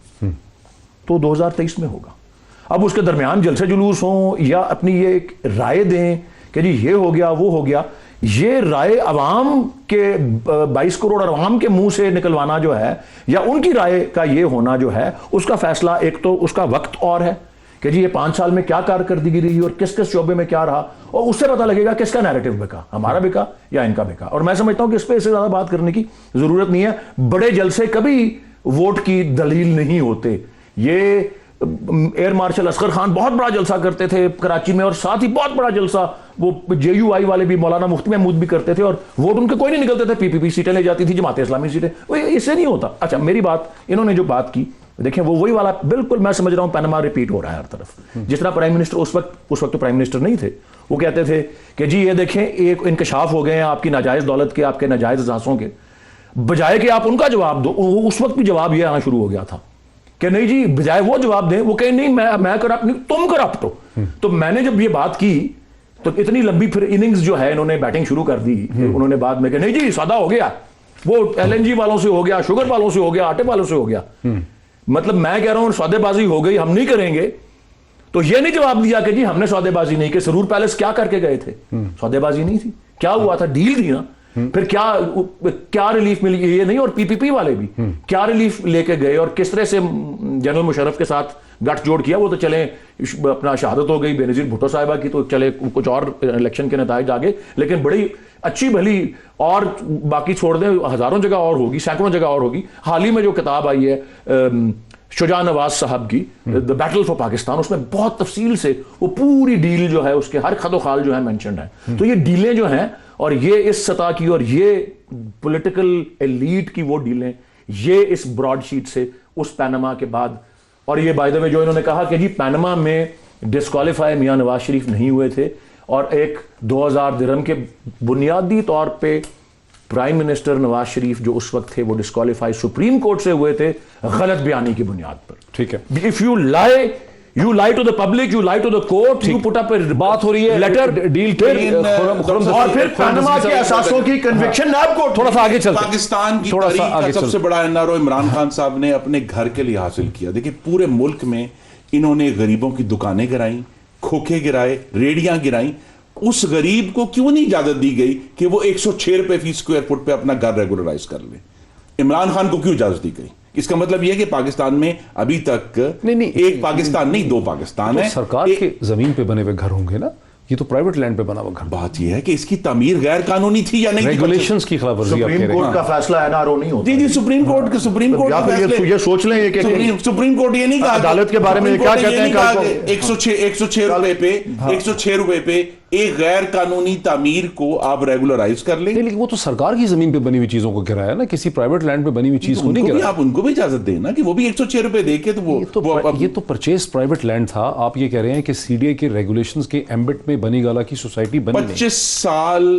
तो 2023 में होगा। अब उसके दरमियान जलसे जुलूस हों या अपनी ये एक राय दें कि जी ये हो गया वो हो गया, ये राय अवाम के 22 करोड़ अवाम के मुंह से निकलवाना जो है या उनकी राय का ये होना जो है उसका फैसला एक तो उसका वक्त और है, कि जी ये 5 साल में क्या कारकर्दगी रही और किस किस शोबे में क्या रहा, और उससे पता लगेगा किसका नैरेटिव बिका, हमारा बिका या इनका बिका। और मैं समझता हूं कि इस पर इससे ज्यादा बात करने की जरूरत नहीं है। बड़े जलसे कभी वोट की दलील नहीं होते। ये एयर मार्शल असगर खान बहुत बड़ा जलसा करते थे कराची में, और साथ ही बहुत बड़ा जलसा वो JUI वाले भी, मौलाना मुफ्ती महमूद भी करते थे, और वोट उनके कोई नहीं निकलते थे, PPP सीटें ले जाती थी, जमात इस्लामी सीटें, वो इससे नहीं होता। अच्छा, मेरी बात, इन्होंने जो बात की, देखें वो वही वाला बिल्कुल मैं समझ रहा हूं पनामा रिपीट हो रहा है हर तरफ। जिस तरह प्राइम मिनिस्टर उस वक्त तो प्राइम मिनिस्टर नहीं थे, वो कहते थे कि जी ये देखें एक इंकशाफ हो गए हैं आपकी नाजायज दौलत के, आपके नाजायज अजासों के, बजाय कि आप उनका जवाब दो, उस वक्त भी जवाब यह आना शुरू हो गया था कि नहीं जी, बजाय वो जवाब दें, वो कहें नहीं मैं करप्ट नहीं, तुम करप्ट हो। तो मैंने जब ये बात की तो इतनी लंबी फिर इनिंग्स जो है इन्होंने बैटिंग शुरू कर दी। उन्होंने बाद में कहा नहीं जी सादा हो गया, वो LNG वालों से हो गया, शुगर वालों से हो गया, आटे वालों से हो गया। मतलब मैं कह रहा हूं सौदेबाजी हो गई, हम नहीं करेंगे। तो ये नहीं जवाब दिया कि जी हमने सौदेबाजी नहीं की। सरूर पैलेस क्या करके गए थे? सौदेबाजी नहीं थी, क्या हुआ था? डील थी ना। फिर क्या रिलीफ मिली? ये नहीं। और PPP वाले भी क्या रिलीफ लेके गए और किस तरह से जनरल मुशर्रफ के साथ गठजोड़ किया। वो तो चले अपना शहादत हो गई बेनजीर भुट्टो साहिबा की, तो चले कुछ और इलेक्शन के नताइज आगे, लेकिन बड़ी अच्छी भली, और बाकी छोड़ दें हजारों जगह और होगी, सैकड़ों जगह और होगी। हाल ही में जो किताब आई है शुजा नवाज साहब की, द बैटल फॉर पाकिस्तान, उसमें बहुत तफसील से वो पूरी डील जो है उसके हर खदोखाल जो है मेंशन्ड है। तो ये डीलें जो हैं, और ये इस सतह की, और ये पॉलिटिकल एलीट की वो डीलें, ये इस ब्रॉडशीट से उस पनामा के बाद। और ये बाय द वे जो इन्होंने कहा कि जी पनामा में डिस्क्वालीफाई मियां नवाज शरीफ नहीं हुए थे, और एक 2000 दिरहम के बुनियादी तौर पे प्राइम मिनिस्टर नवाज शरीफ जो उस वक्त थे वो डिस्क्वालीफाई सुप्रीम कोर्ट से हुए थे गलत बयानी की बुनियाद पर। ठीक है। If you lie to the public, you lie to the court, you put up a बात हो रही है लेटर डील और फिर पनामा के असासों की कन्विक्शन नैब कोर्ट। थोड़ा सा आगे चलते, पाकिस्तान की थोड़ा सा तारीख आगे का सबसे बड़ा एनआरओ इमरान खान साहब ने अपने घर के लिए हासिल किया। देखिए पूरे मुल्क में इन्होंने गरीबों की दुकानें गिराई, खोखे गिराए, रेडियां गिराई। उस गरीब को क्यों नहीं इजाजत दी गई कि वो 106 रुपए फी स्क्वायर फुट पे अपना घर रेगुलराइज कर ले? इमरान खान को क्यों इजाजत दी गई? इसका मतलब यह है कि पाकिस्तान में अभी तक नहीं, एक पाकिस्तान नहीं, 2 पाकिस्तान तो है। सरकार के जमीन पे बने हुए घर होंगे ना, ये तो प्राइवेट लैंड पे बना हुआ घर। बात यह है कि इसकी तामीर गैर कानूनी थी या नहीं, रेगुलेशंस की खिलाफवर्जी आप कह सुप्रीम रहे कोर्ट का हैं। फैसला एनआरओ नहीं होता। जी सुप्रीम कोर्ट ये सोच लें ये सुप्रीम कोर्ट ये नहीं कहा, अदालत के बारे में क्या कहते हैं, 106 रुपए पे 106 रुपए पे एक गैर कानूनी तामीर को आप रेगुलराइज कर लें। लेकिन वो तो सरकार की जमीन पे बनी हुई चीजों को गिराया ना, किसी प्राइवेट लैंड पे बनी हुई चीज को नहीं गिराया। आप उनको भी इजाजत देना कि वो भी 106 रुपए देके, तो ये तो परचेज प्राइवेट लैंड था। आप ये कह रहे हैं कि CDA के रेगुलेशंस के एम्बिट में बनी गाला की सोसाइटी बनी 25 साल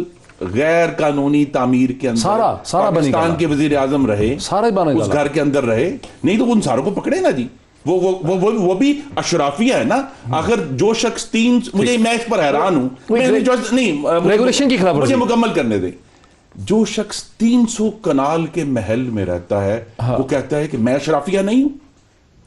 गैर कानूनी तामीर के अंदर सारा पाकिस्तान के वजीर आजम रहे, सारा बना उस घर के अंदर रहे। नहीं तो उन सारों को पकड़े ना जी, वो भी अशराफिया है ना। अगर जो शख्स मुझे मैं इस पर हैरान हूं, नहीं रेगुलेशन की खिलाफ मुझे मुकम्मल करने दे। जो शख्स 300 कनाल के महल में रहता है, वो कहता है कि मैं अशराफिया नहीं हूं।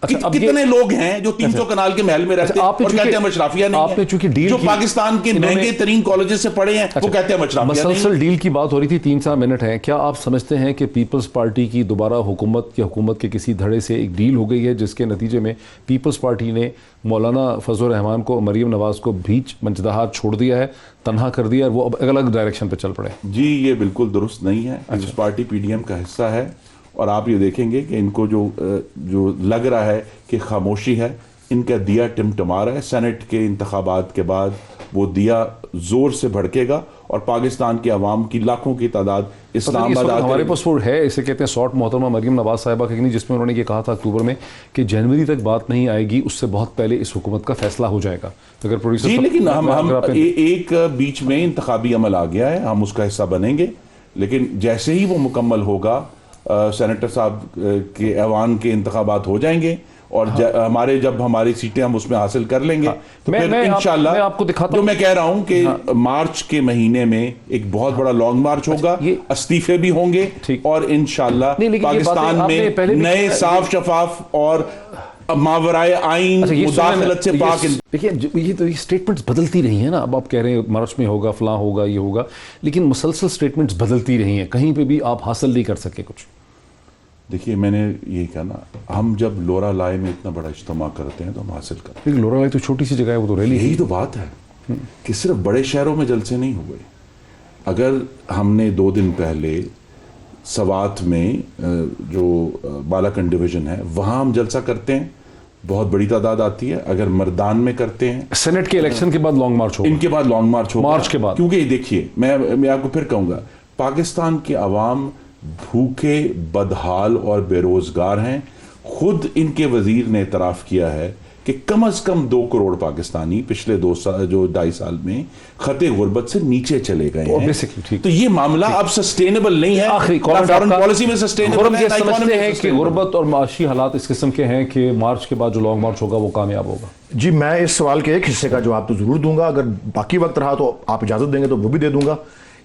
अच्छा, कितने लोग हैं जो 300 कनाल के महल में रहते हैं और कहते हैं मशराफिया नहीं आपने चूंकि डील जो पाकिस्तान के महंगे तरीन कॉलेजेस से पढ़े हैं वो कहते हैं मशराफिया नहीं। मसलसल डील की बात हो रही थी, 3-4 मिनट है। क्या आप समझते हैं कि पीपल्स पार्टी की दोबारा हुकूमत के किसी धड़े से एक डील हो गई है जिसके नतीजे में पीपल्स पार्टी ने मौलाना फजल रहमान को, मरीम नवाज को बीच मंचदाहार छोड़ दिया है, तनहा कर दिया, और वो अब अलग डायरेक्शन पर चल पड़े? जी ये बिल्कुल दुरुस्त नहीं है। पीपल्स पार्टी PDM का हिस्सा है, और आप ये देखेंगे कि इनको जो लग रहा है कि खामोशी है, इनका दिया टिमटिमा रहा है। सेनेट के इंतखाबात के बाद वो दिया जोर से भड़केगा और पाकिस्तान के अवाम की लाखों की तादाद इस्लामाबाद हमारे पास वो है, इसे कहते हैं शॉर्ट मोहतरमा मरीम नवाज साहिबा का, जिसमें उन्होंने ये कहा था अक्टूबर में कि जनवरी तक बात नहीं आएगी, उससे बहुत पहले इस हुकूमत का फैसला हो जाएगा। अगर प्रोड्यूसर जी, लेकिन हम एक बीच में इंतखाबी अमल आ गया है, हम उसका हिस्सा बनेंगे, लेकिन जैसे ही वो मुकम्मल होगा, सेनेटर साहब के ऐवान के इंतखाबात हो जाएंगे और जब हमारी सीटें हम उसमें हासिल कर लेंगे, तो फिर इंशाल्लाह आपको दिखाता जो मैं कह रहा हूं कि मार्च के महीने में एक बहुत बड़ा लॉन्ग मार्च होगा, इस्तीफे भी होंगे और इंशाल्लाह पाकिस्तान में नए साफ शफाफ और मावराए आइन मुदाखलत से पाक। देखिए ये तो स्टेटमेंट्स बदलती रही हैं ना। अब आप कह रहे हैं मार्च में होगा, फलां होगा, ये होगा, लेकिन मुसलसल स्टेटमेंट्स बदलती रही हैं, कहीं पे भी आप हासिल नहीं कर सके कुछ। देखिए मैंने यही कहा ना, हम जब लोरा लाई में इतना बड़ा इज्तिमा करते हैं तो हम हासिल करते हैं। लेकिन लोरा लाई तो छोटी सी जगह है, वो तो रैली। यही तो बात है कि सिर्फ बड़े शहरों में जलसे नहीं हुए। अगर हमने 2 दिन पहले सवात में जो बालाकंड डिवीजन है वहाँ हम जलसा करते हैं, बहुत बड़ी तादाद आती है। अगर मर्दान में करते हैं, सेनेट के इलेक्शन के बाद लॉन्ग मार्च होगा, इनके बाद लॉन्ग मार्च होगा, मार्च के बाद। क्योंकि देखिए मैं आपको फिर कहूँगा, पाकिस्तान के अवाम भूखे, बदहाल और बेरोजगार हैं। खुद इनके वजीर ने इतराफ किया है कि कम से कम 2 करोड़ पाकिस्तानी पिछले 2.5 साल में खते गुर्बत से नीचे चले गए हैं। तो ये मामला अब सस्टेनेबल नहीं है। आखिरी फॉरेन पॉलिसी में सस्टेनेबल है। समझते हैं कि गुर्बत और माशी हालात इस किस्म के हैं कि मार्च के बाद जो लॉन्ग मार्च होगा वो कामयाब होगा। जी, मैं इस सवाल के एक हिस्से का जवाब तो जरूर दूंगा, अगर बाकी वक्त रहा तो आप इजाजत देंगे तो वो भी दे दूंगा।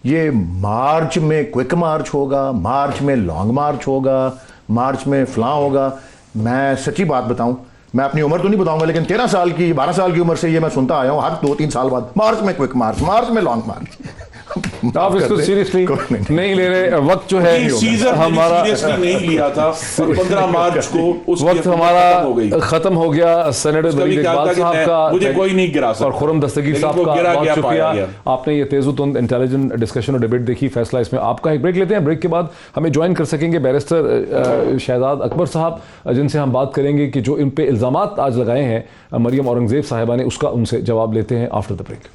ये मार्च में क्विक मार्च होगा, मार्च में लॉन्ग मार्च होगा, मार्च में फलां होगा, मैं सच्ची बात बताऊं, मैं अपनी उम्र तो नहीं बताऊंगा, लेकिन 13 साल की 12 साल की उम्र से ये मैं सुनता आया हूं हर 2-3 साल बाद मार्च में क्विक मार्च, मार्च में लॉन्ग मार्च। आप इसको सीरियसली नहीं ले रहे। वक्त जो है हमारा नहीं लिया था, 15 मार्च को वक्त हमारा खत्म हो गया। सेनेटर इकबाल साहब का मुझे कोई नहीं गिरा और खुर्रम दस्तगीर साहब का बहुत शुक्रिया। आपने ये तेजुतुंद इंटेलिजेंट डिस्कशन और डिबेट देखी, फैसला इसमें आपका। एक ब्रेक लेते हैं, ब्रेक के बाद हमें ज्वाइन कर सकेंगे बैरिस्टर शहजाद अकबर साहब, जिनसे हम बात करेंगे कि जो इन पे इल्ज़ामात आज लगाए हैं मरियम औरंगजेब साहिबा ने, उसका उनसे जवाब लेते हैं आफ्टर द ब्रेक।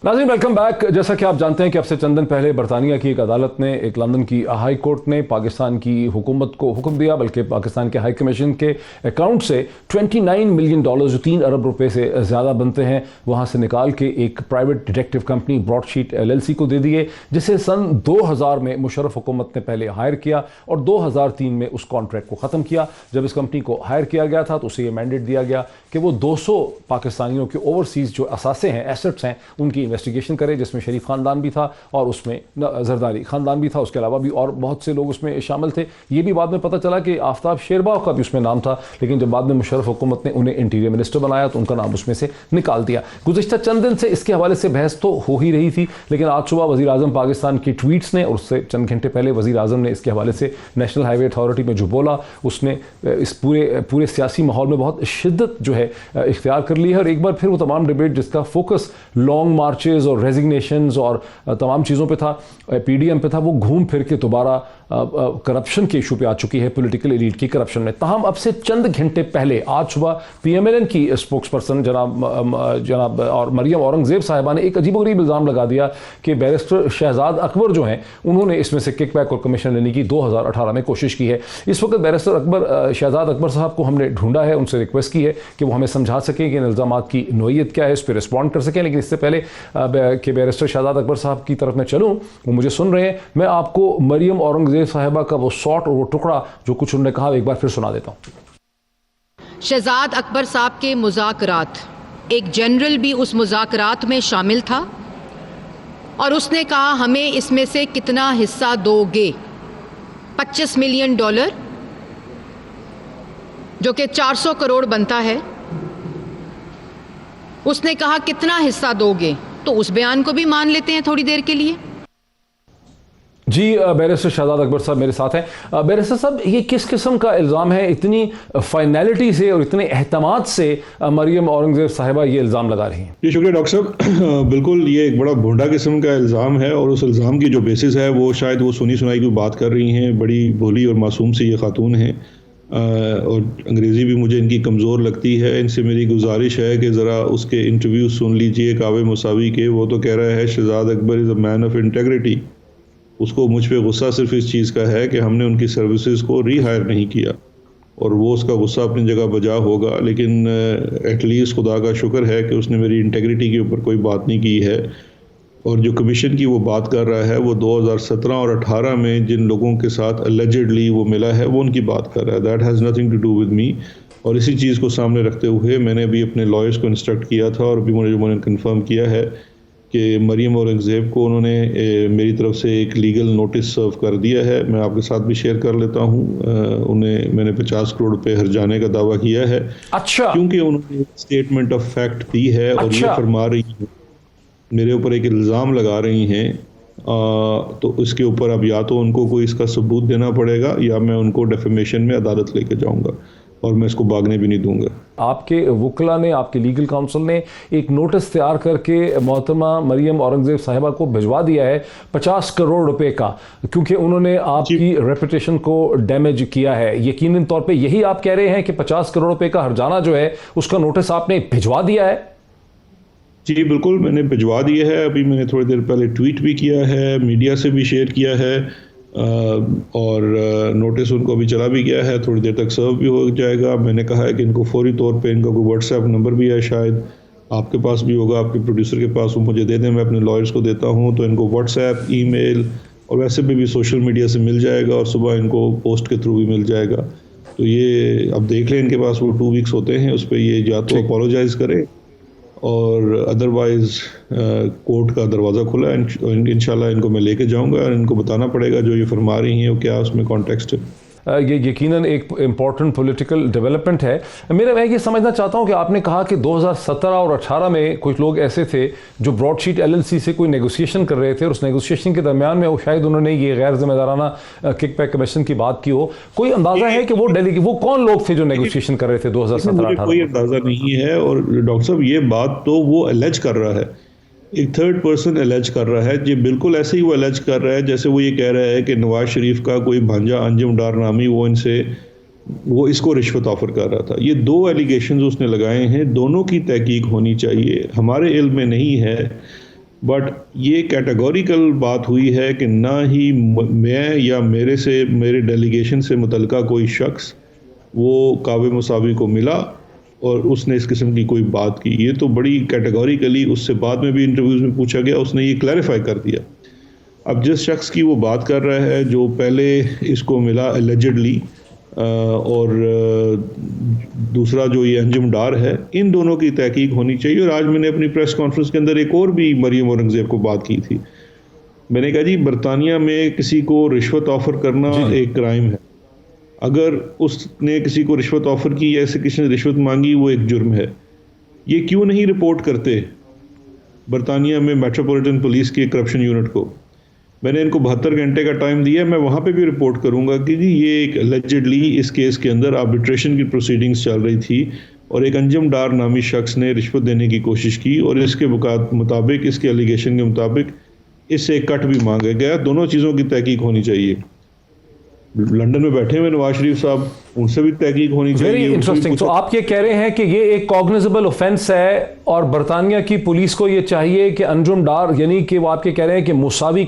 नाज़रीन वेलकम बैक। जैसा कि आप जानते हैं कि अब से चंद दिन पहले बरतानिया की एक अदालत ने, एक लंदन की हाई कोर्ट ने पाकिस्तान की हुकूमत को हुक्म दिया, बल्कि पाकिस्तान के हाई कमीशन के अकाउंट से 29 मिलियन डॉलर जो 3 अरब रुपए से ज़्यादा बनते हैं वहाँ से निकाल के एक private detective company broadsheet LLC को दे दिए, जिसे सन 2000 में मुशर्रफ हुकूमत ने पहले हायर किया और 2003 में उस कॉन्ट्रैक्ट को ख़त्म किया। जब इस कंपनी को हायर किया गया था तो उसे ये मैंडेट दिया गया कि वो 200 पाकिस्तानियों के ओवरसीज़ जो असासे हैं, एसेट्स हैं, उनकी इन्वेस्टिगेशन करे, जिसमें शरीफ ख़ानदान भी था और उसमें जरदारी ख़ानदान भी था। उसके अलावा भी और बहुत से लोग उसमें शामिल थे। ये भी बाद में पता चला कि आफ्ताब शेरबाव का भी उसमें नाम था, लेकिन जब बाद में मुशर्रफ हुकूमत ने उन्हें इंटीरियर मिनिस्टर बनाया तो उनका नाम उसमें से निकाल दिया। गुज़िश्ता चंद दिन से इसके हवाले से बहस तो हो ही रही थी, लेकिन आज सुबह वज़ीर आज़म पाकिस्तान की ट्वीट्स ने, और उससे चंद घंटे पहले वज़ीर आज़म ने इसके हवाले से नेशनल हाईवे अथॉरिटी में जो बोला, उसने इस पूरे सियासी माहौल में बहुत शिद्दत जो है इख्तियार कर ली है। और एक बार फिर वो तमाम डिबेट जिसका फोकस लॉन्ग मार्चेज़ और रेजिग्नेशंस और तमाम चीज़ों पे था, PDM पे था, वो घूम फिर के दोबारा करप्शन के इशू पे आ चुकी है, पॉलिटिकल एलीट की करप्शन में। ताहम अब से चंद घंटे पहले आज सुबह PMLN की स्पोक्स पर्सन जनाब और मरियम औरंगजेब साहिबा ने एक अजीबोगरीब इल्ज़ाम लगा दिया कि बैरिस्टर शहजाद अकबर जो हैं उन्होंने इसमें से किकबैक और कमीशन लेने की 2018 में कोशिश की है। इस वक्त बैरिस्टर शहजाद अकबर साहब को हमने ढूंढा है, उनसे रिक्वेस्ट की है कि वो हमें समझा सकें कि इन इल्ज़ामात की नोयत क्या है, इस पर रिस्पॉन्ड कर सकें। लेकिन इससे पहले कि बैरिस्टर शहजाद अकबर साहब की तरफ मैं चलूँ, वो मुझे सुन रहे हैं, मैं आपको मरियम औरंगजेब साहिबा का वो शॉट और वो टुकड़ा जो कुछ उन्होंने कहा एक बार फिर सुना देता हूं। शहजाद अकबर साहब के मुज़ाकरात, एक जनरल भी उस मुज़ाकरात में शामिल था और उसने कहा हमें इसमें से कितना हिस्सा दोगे, 25 मिलियन डॉलर जो कि 400 करोड़ बनता है। उसने कहा कितना हिस्सा दोगे, तो उस बयान को भी मान लेते हैं थोड़ी देर के लिए। जी, बैरिस्टर शहजाद अकबर साहब मेरे साथ हैं। बैरिस्टर साहब, ये किस किस्म का इल्ज़ाम है, इतनी फाइनलिटी से और इतने एहतमाद से मरियम औरंगजेब साहिबा ये इल्ज़ाम लगा रही हैं? जी शुक्रिया डॉक्टर साहब। बिल्कुल ये एक बड़ा भोंडा किस्म का इल्ज़ाम है और उस इल्ज़ाम की जो बेसिस है वो शायद वो सुनी सुनाई की बात कर रही हैं। बड़ी भोली और मासूम सी ये खातून हैं और अंग्रेज़ी भी मुझे इनकी कमज़ोर लगती है। इनसे मेरी गुजारिश है कि ज़रा उसके इंटरव्यू सुन लीजिए कावे मुसावी के। वो तो कह रहा है Shahzad Akbar is a man of integrity. उसको मुझ पे गुस्सा सिर्फ इस चीज़ का है कि हमने उनकी सर्विसेज को रीहायर नहीं किया, और वो उसका गुस्सा अपनी जगह बजा होगा, लेकिन एटलीस्ट खुदा का शुक्र है कि उसने मेरी इंटेग्रिटी के ऊपर कोई बात नहीं की है। और जो कमीशन की वो बात कर रहा है वो 2017 और 18 में जिन लोगों के साथ अलेजेडली वो मिला है वो उनकी बात कर रहा है। That has nothing to do with me. और इसी चीज़ को सामने रखते हुए मैंने अभी अपने लॉयर्स को इंस्ट्रक्ट किया था और अभी उन्होंने कंफर्म किया है कि मरियम औरंगजेब को उन्होंने मेरी तरफ से एक लीगल नोटिस सर्व कर दिया है। मैं आपके साथ भी शेयर कर लेता हूँ। उन्हें मैंने 50 करोड़ रुपए हर्जाने का दावा किया है। अच्छा। क्योंकि उन्होंने स्टेटमेंट ऑफ फैक्ट दी है। अच्छा। और ये फरमा रही है, मेरे ऊपर एक इल्ज़ाम लगा रही हैं तो इसके ऊपर अब या तो उनको कोई इसका सबूत देना पड़ेगा या मैं उनको डेफेमेशन में अदालत लेके जाऊंगा, और मैं इसको भागने भी नहीं दूंगा। आपके वकला ने, आपके लीगल काउंसिल ने एक नोटिस तैयार करके मोहतरमा मरियम औरंगजेब साहिबा को भिजवा दिया है 50 करोड़ रुपए का, क्योंकि उन्होंने आपकी रेपुटेशन को डैमेज किया है। यकीनन तौर पे यही आप कह रहे हैं कि 50 करोड़ रुपए का हर्जाना जो है उसका नोटिस आपने भिजवा दिया है? जी बिल्कुल, मैंने भिजवा दिया है। अभी मैंने थोड़ी देर पहले ट्वीट भी किया है, मीडिया से भी शेयर किया है, और नोटिस उनको अभी चला भी गया है, थोड़ी देर तक सर्व भी हो जाएगा। मैंने कहा है कि इनको फौरी तौर पे इनका कोई व्हाट्सएप नंबर भी है, शायद आपके पास भी होगा, आपके प्रोड्यूसर के पास, वो मुझे दे दें, मैं अपने लॉयर्स को देता हूँ। तो इनको व्हाट्सएप, ईमेल और वैसे भी सोशल मीडिया से मिल जाएगा, और सुबह इनको पोस्ट के थ्रू भी मिल जाएगा। तो ये अब देख लें, इनके पास वो 2 वीक्स होते हैं, उस पर ये या तो अपोलोजाइज़ करें और अदरवाइज कोर्ट का दरवाज़ा खुला है। इंशाल्लाह इनको मैं लेके जाऊंगा और इनको बताना पड़ेगा जो ये फरमा रही हैं वो क्या उसमें कॉन्टेक्स्ट है। ये यकीनन एक इम्पॉर्टेंट पॉलिटिकल डेवलपमेंट है। मैं ये समझना चाहता हूँ कि आपने कहा कि 2017 और 18 में कुछ लोग ऐसे थे जो ब्रॉडशीट LLC से कोई नेगोशिएशन कर रहे थे, और उस नेगोशिएशन के दरमियान में वो शायद उन्होंने ये गैर जिम्मेदाराना किकबैक कमीशन की बात की हो। कोई अंदाजा है कि वो कौन लोग थे जो नेगोशिएशन कर रहे थे 2017-18? कोई अंदाजा नहीं है, और डॉक्टर साहब ये बात तो वो अलेज कर रहा है, एक थर्ड पर्सन अलेज कर रहा है। ये बिल्कुल ऐसे ही वो अलेज कर रहा है जैसे वो ये कह रहा है कि नवाज शरीफ का कोई भांजा अंजुम डार नामी वो इसको रिश्वत ऑफर कर रहा था। ये 2 एलिगेशंस उसने लगाए हैं, दोनों की तहकीक होनी चाहिए। हमारे इल्म में नहीं है, बट ये कैटेगोरिकल बात हुई है कि ना ही मैं या मेरे डेलीगेशन से मुतल्लिका कोई शख्स वो काबिल मुसावी को मिला और उसने इस किस्म की कोई बात की। ये तो बड़ी कैटेगोरिकली उससे बाद में भी इंटरव्यूज़ में पूछा गया, उसने ये क्लैरिफाई कर दिया। अब जिस शख्स की वो बात कर रहा है जो पहले इसको मिला एलिजिडली, और दूसरा जो ये अंजुम डार है, इन दोनों की तहकीक होनी चाहिए। और आज मैंने अपनी प्रेस कॉन्फ्रेंस के अंदर एक और भी मरियम औरंगजेब को बात की थी। मैंने कहा जी, बरतानिया में किसी को रिश्वत ऑफर करना एक क्राइम है। अगर उसने किसी को रिश्वत ऑफर की या ऐसे किसी ने रिश्वत मांगी, वो एक जुर्म है। ये क्यों नहीं रिपोर्ट करते बरतानिया में मेट्रोपॉलिटन पुलिस के करप्शन यूनिट को? मैंने इनको 72 घंटे का टाइम दिया, मैं वहाँ पे भी रिपोर्ट करूँगा कि जी ये एक एलिजिडली इस केस के अंदर आर्बिट्रेशन की प्रोसीडिंग्स चल रही थी और एक अंजुम डार नामी शख्स ने रिश्वत देने की कोशिश की, और इसके मुताबिक, इसके एलिगेशन के मुताबिक इससे कट भी मांगा गया। दोनों चीज़ों की तहकीक होनी चाहिए। लंदन में बैठे हुए नवाज शरीफ साहब, उनसे भी तहकीक होनी चाहिए। Very interesting. तो आप ये कह रहे हैं कि ये एक कॉग्निजेबल ऑफेंस है, और बरतानिया की पुलिस को ये चाहिए कि अंजुम डार, यानी कि वो आपके कह रहे हैं कि मुसावी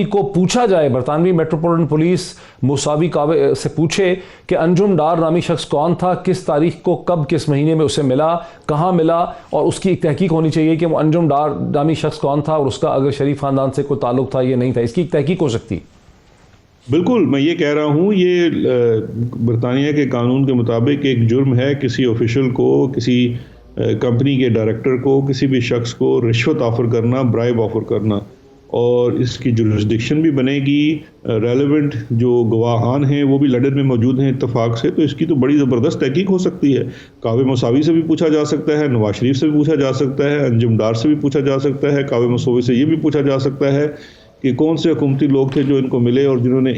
को पूछा जाए, बरतानवी मेट्रोपॉलिटन पुलिस मुसावी से पूछे कि अंजुम डार नामी शख्स कौन था, किस तारीख को, कब, किस महीने में उसे मिला, कहाँ मिला, और उसकी एक तहकीक होनी चाहिए कि वो अंजुम डार नामी शख्स कौन था और उसका अगर शरीफ खानदान से कोई ताल्लुक था या नहीं था। इसकी एक तहकीक हो सकती। बिल्कुल, मैं ये कह रहा हूँ, ये बरतानिया के कानून के मुताबिक एक जुर्म है किसी ऑफिशियल को, किसी कंपनी के डायरेक्टर को, किसी भी शख्स को रिश्वत ऑफर करना, ब्राइब ऑफर करना, और इसकी जुरिस्डिक्शन भी बनेगी। रेलेवेंट जो गवाहान हैं वो भी लंदन में मौजूद हैं इत्तफाक से, तो इसकी तो बड़ी ज़बरदस्त तहकीक हो सकती है। काबिल मुसावी से भी पूछा जा सकता है, नवाज शरीफ से भी पूछा जा सकता है, अंजुम डार से भी पूछा जा सकता है, काबिल मुसावी से ये भी पूछा जा सकता है कि कौन से हुकूमती लोग थे जो इनको मिले और जिन्होंने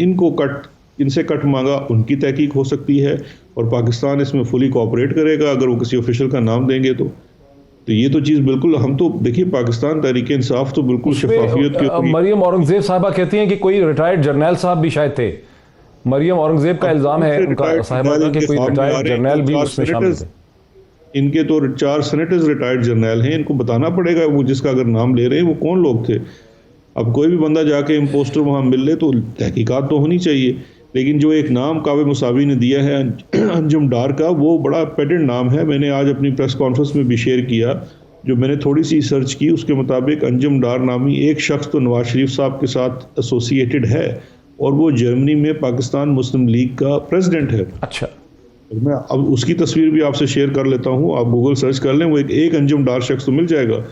इनसे कट मांगा, उनकी तहकीक हो सकती है। और पाकिस्तान इसमें फुली कोऑपरेट करेगा अगर वो किसी ऑफिशियल का नाम देंगे तो ये तो चीज़ बिल्कुल, हम तो देखिए पाकिस्तान तहरीक इंसाफ तो बिल्कुल शफाफियत के। मरियम औरंगजेब साहिबा कहती हैं कि कोई रिटायर्ड जर्नैल साहब भी शायद थे। मरियम औरंगजेब का इल्ज़ाम है उनका साहिबा का कि कोई रिटायर्ड जर्नैल भी उसमें शामिल थे। इनके तो 4 सेनेटर्स रिटायर्ड जर्नैल हैं, इनको बताना पड़ेगा वो जिसका अगर नाम ले रहे हैं वो कौन लोग थे। अब कोई भी बंदा जाके इम्पोस्टर वहाँ मिल ले तो तहकीकात तो होनी चाहिए, लेकिन जो एक नाम काबिल मुसावी ने दिया है अंजुम डार का, वो बड़ा पेटेंट नाम है। मैंने आज अपनी प्रेस कॉन्फ्रेंस में भी शेयर किया, जो मैंने थोड़ी सी सर्च की, उसके मुताबिक अंजुम डार नामी एक शख्स तो नवाज शरीफ साहब के साथ एसोसिएटेड है, और वो जर्मनी में पाकिस्तान मुस्लिम लीग का प्रेसिडेंट है। अच्छा, मैं अब उसकी तस्वीर भी आपसे शेयर कर लेता हूँ, आप गूगल सर्च कर लें, वो एक अंजुम डार शख्स तो मिल जाएगा।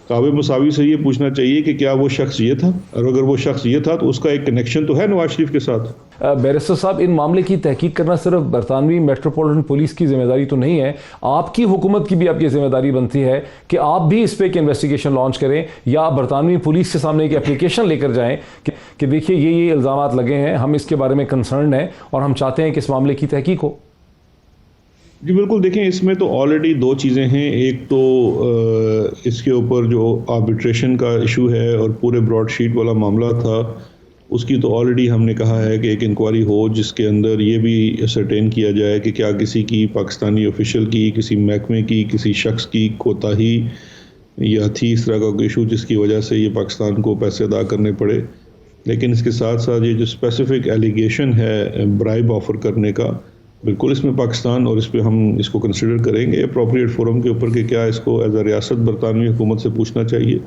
काबिल मुसावी से ये पूछना चाहिए कि क्या वो शख्स ये था, और अगर वो शख्स ये था तो उसका एक कनेक्शन तो है नवाज शरीफ के साथ। बैरिस्टर साहब, इन मामले की तहकीक करना सिर्फ बरतानवी मेट्रोपॉलिटन पुलिस की जिम्मेदारी तो नहीं है, आपकी हुकूमत की भी आपकी जिम्मेदारी बनती है कि आप भी इस पे एक इन्वेस्टिगेशन लॉन्च करें या बरतानवी पुलिस के सामने एक एप्लीकेशन लेकर जाएं कि देखिए ये इल्ज़ामात लगे हैं, हम इसके बारे में कंसर्न हैं और हम चाहते हैं कि इस मामले की तहकीक हो। जी बिल्कुल, देखें इसमें तो ऑलरेडी दो चीज़ें हैं। एक तो इसके ऊपर जो आर्बिट्रेशन का इशू है और पूरे ब्रॉडशीट वाला मामला था, उसकी तो ऑलरेडी हमने कहा है कि एक इंक्वायरी हो जिसके अंदर ये भी सर्टेन किया जाए कि क्या किसी की, पाकिस्तानी ऑफिशियल की, किसी महकमे की, किसी शख्स की कोताही या थी इस तरह का कोई इशू जिसकी वजह से ये पाकिस्तान को पैसे अदा करने पड़े। लेकिन इसके साथ साथ ये जो स्पेसिफिक एलिगेशन है ब्राइब ऑफर करने का, बिल्कुल इसमें पाकिस्तान और इस पर हम इसको कंसिडर करेंगे अप्रोप्रिएट फोरम के ऊपर कि क्या इसको एज अ रियासत बरतानवी हुकूमत से पूछना चाहिए।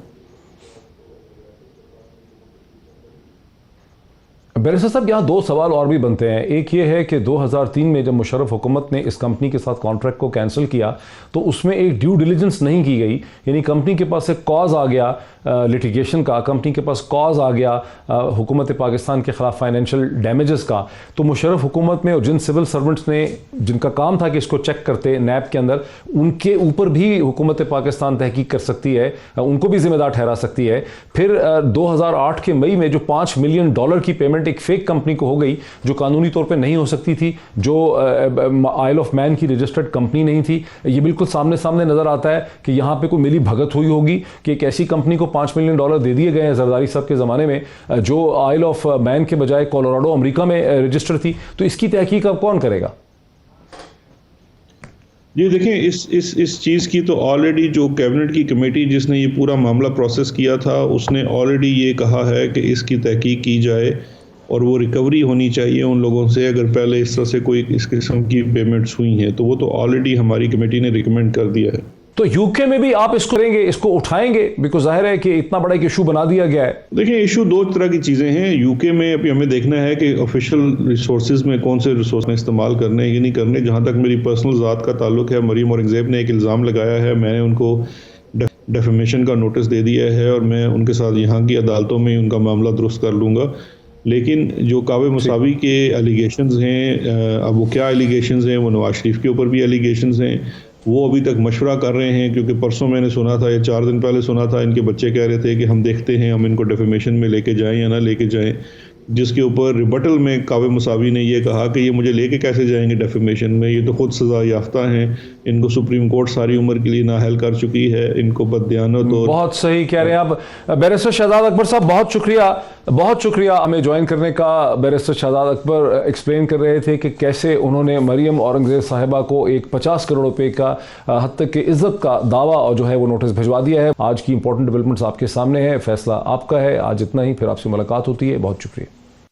बैरिस्टर साहब, यहाँ दो सवाल और भी बनते हैं। एक ये है कि 2003 में जब मुशर्रफ हुकूमत ने इस कंपनी के साथ कॉन्ट्रैक्ट को कैंसिल किया तो उसमें एक ड्यू डिलिजेंस नहीं की गई, यानी कंपनी के पास एक कॉज आ गया लिटिगेशन का, कंपनी के पास कॉज आ गया हुकूमत पाकिस्तान के ख़िलाफ़ फाइनेंशियल डैमेजेस का। तो मुशर्रफ हुकूमत में और जिन सिविल सर्वेंट्स ने, जिनका काम था कि इसको चेक करते नैब के अंदर, उनके ऊपर भी हुकूमत पाकिस्तान तहकीक कर सकती है, उनको भी जिम्मेदार ठहरा सकती है। फिर 2008 के मई में जो $5 मिलियन की पेमेंट एक फेक कंपनी को हो गई जो कानूनी तौर पे नहीं हो सकती थी, जो आइल ऑफ मैन की रजिस्टर्ड कंपनी नहीं थी, ये बिल्कुल सामने सामने नजर आता है कि यहाँ पे कोई मिली भगत हुई होगी कि एक ऐसी कंपनी को $5 मिलियन दे दिए गए हैं जरदारी साहब के ज़माने में, जो आइल ऑफ मैन के बजाय कोलोराडो अमेरिका में रजिस्टर्ड थी। तो इसकी तहकीक अब कौन करेगा? ये देखें, इस चीज़ की तो ऑलरेडी जो कैबिनेट की कमेटी जिसने ये पूरा मामला प्रोसेस किया था, उसने ऑलरेडी ये कहा है कि इसकी तहकीक की जाए और वो रिकवरी होनी चाहिए उन लोगों से अगर पहले इस तरह से कोई इस किस्म की पेमेंट्स हुई हैं, तो वो तो ऑलरेडी हमारी कमेटी ने रिकमेंड कर दिया है। तो यूके में भी आप इसको करेंगे, इसको उठाएंगे? बिकॉज जाहिर है कि इतना बड़ा एक इशू बना दिया गया है। देखिए, इशू दो तरह की चीज़ें हैं। यूके में अभी हमें देखना है कि ऑफिशियल रिसोर्सेज में कौन से रिसोर्स ने इस्तेमाल करने हैं कि नहीं करने। जहाँ तक मेरी पर्सनल ज़ात का ताल्लुक है, मरीम औरंगज़ेब ने एक इल्ज़ाम लगाया है, मैंने उनको डेफेमेशन का नोटिस दे दिया है और मैं उनके साथ यहाँ की अदालतों में उनका मामला दुरुस्त कर लूँगा। लेकिन जो काबिल मुसावी के एलिगेशंस हैं, अब वो क्या एलिगेशंस हैं, वो नवाज शरीफ के ऊपर भी एलिगेशंस हैं, वो अभी तक मशवरा कर रहे हैं। क्योंकि परसों मैंने सुना था या 4 दिन पहले सुना था, इनके बच्चे कह रहे थे कि हम देखते हैं हम इनको डेफेमेशन में लेके जाएं या ना लेके जाएं, जिसके ऊपर रिबटल में काबिल मुसावी ने ये कहा कि ये मुझे लेके कैसे जाएंगे डेफेमेशन में, ये तो खुद सज़ा याफ्ता हैं, इनको सुप्रीम कोर्ट सारी उम्र के लिए नाअहल कर चुकी है, इनको बददियानत और। बहुत सही कह रहे हैं आप बैरिस्टर शहजाद अकबर साहब, बहुत शुक्रिया हमें ज्वाइन करने का। बैरिस्टर शहजाद अकबर एक्सप्लेन कर रहे थे कि कैसे उन्होंने मरियम औरंगज़ेब साहिबा को एक 50 करोड़ रुपए का हद तक की इज्जत का दावा और जो है वो नोटिस भिजवा दिया है। आज की इंपॉर्टेंट डेवलपमेंट्स आपके सामने है, फैसला आपका है। आज इतना ही, फिर आपसे मुलाकात होती है। बहुत शुक्रिया।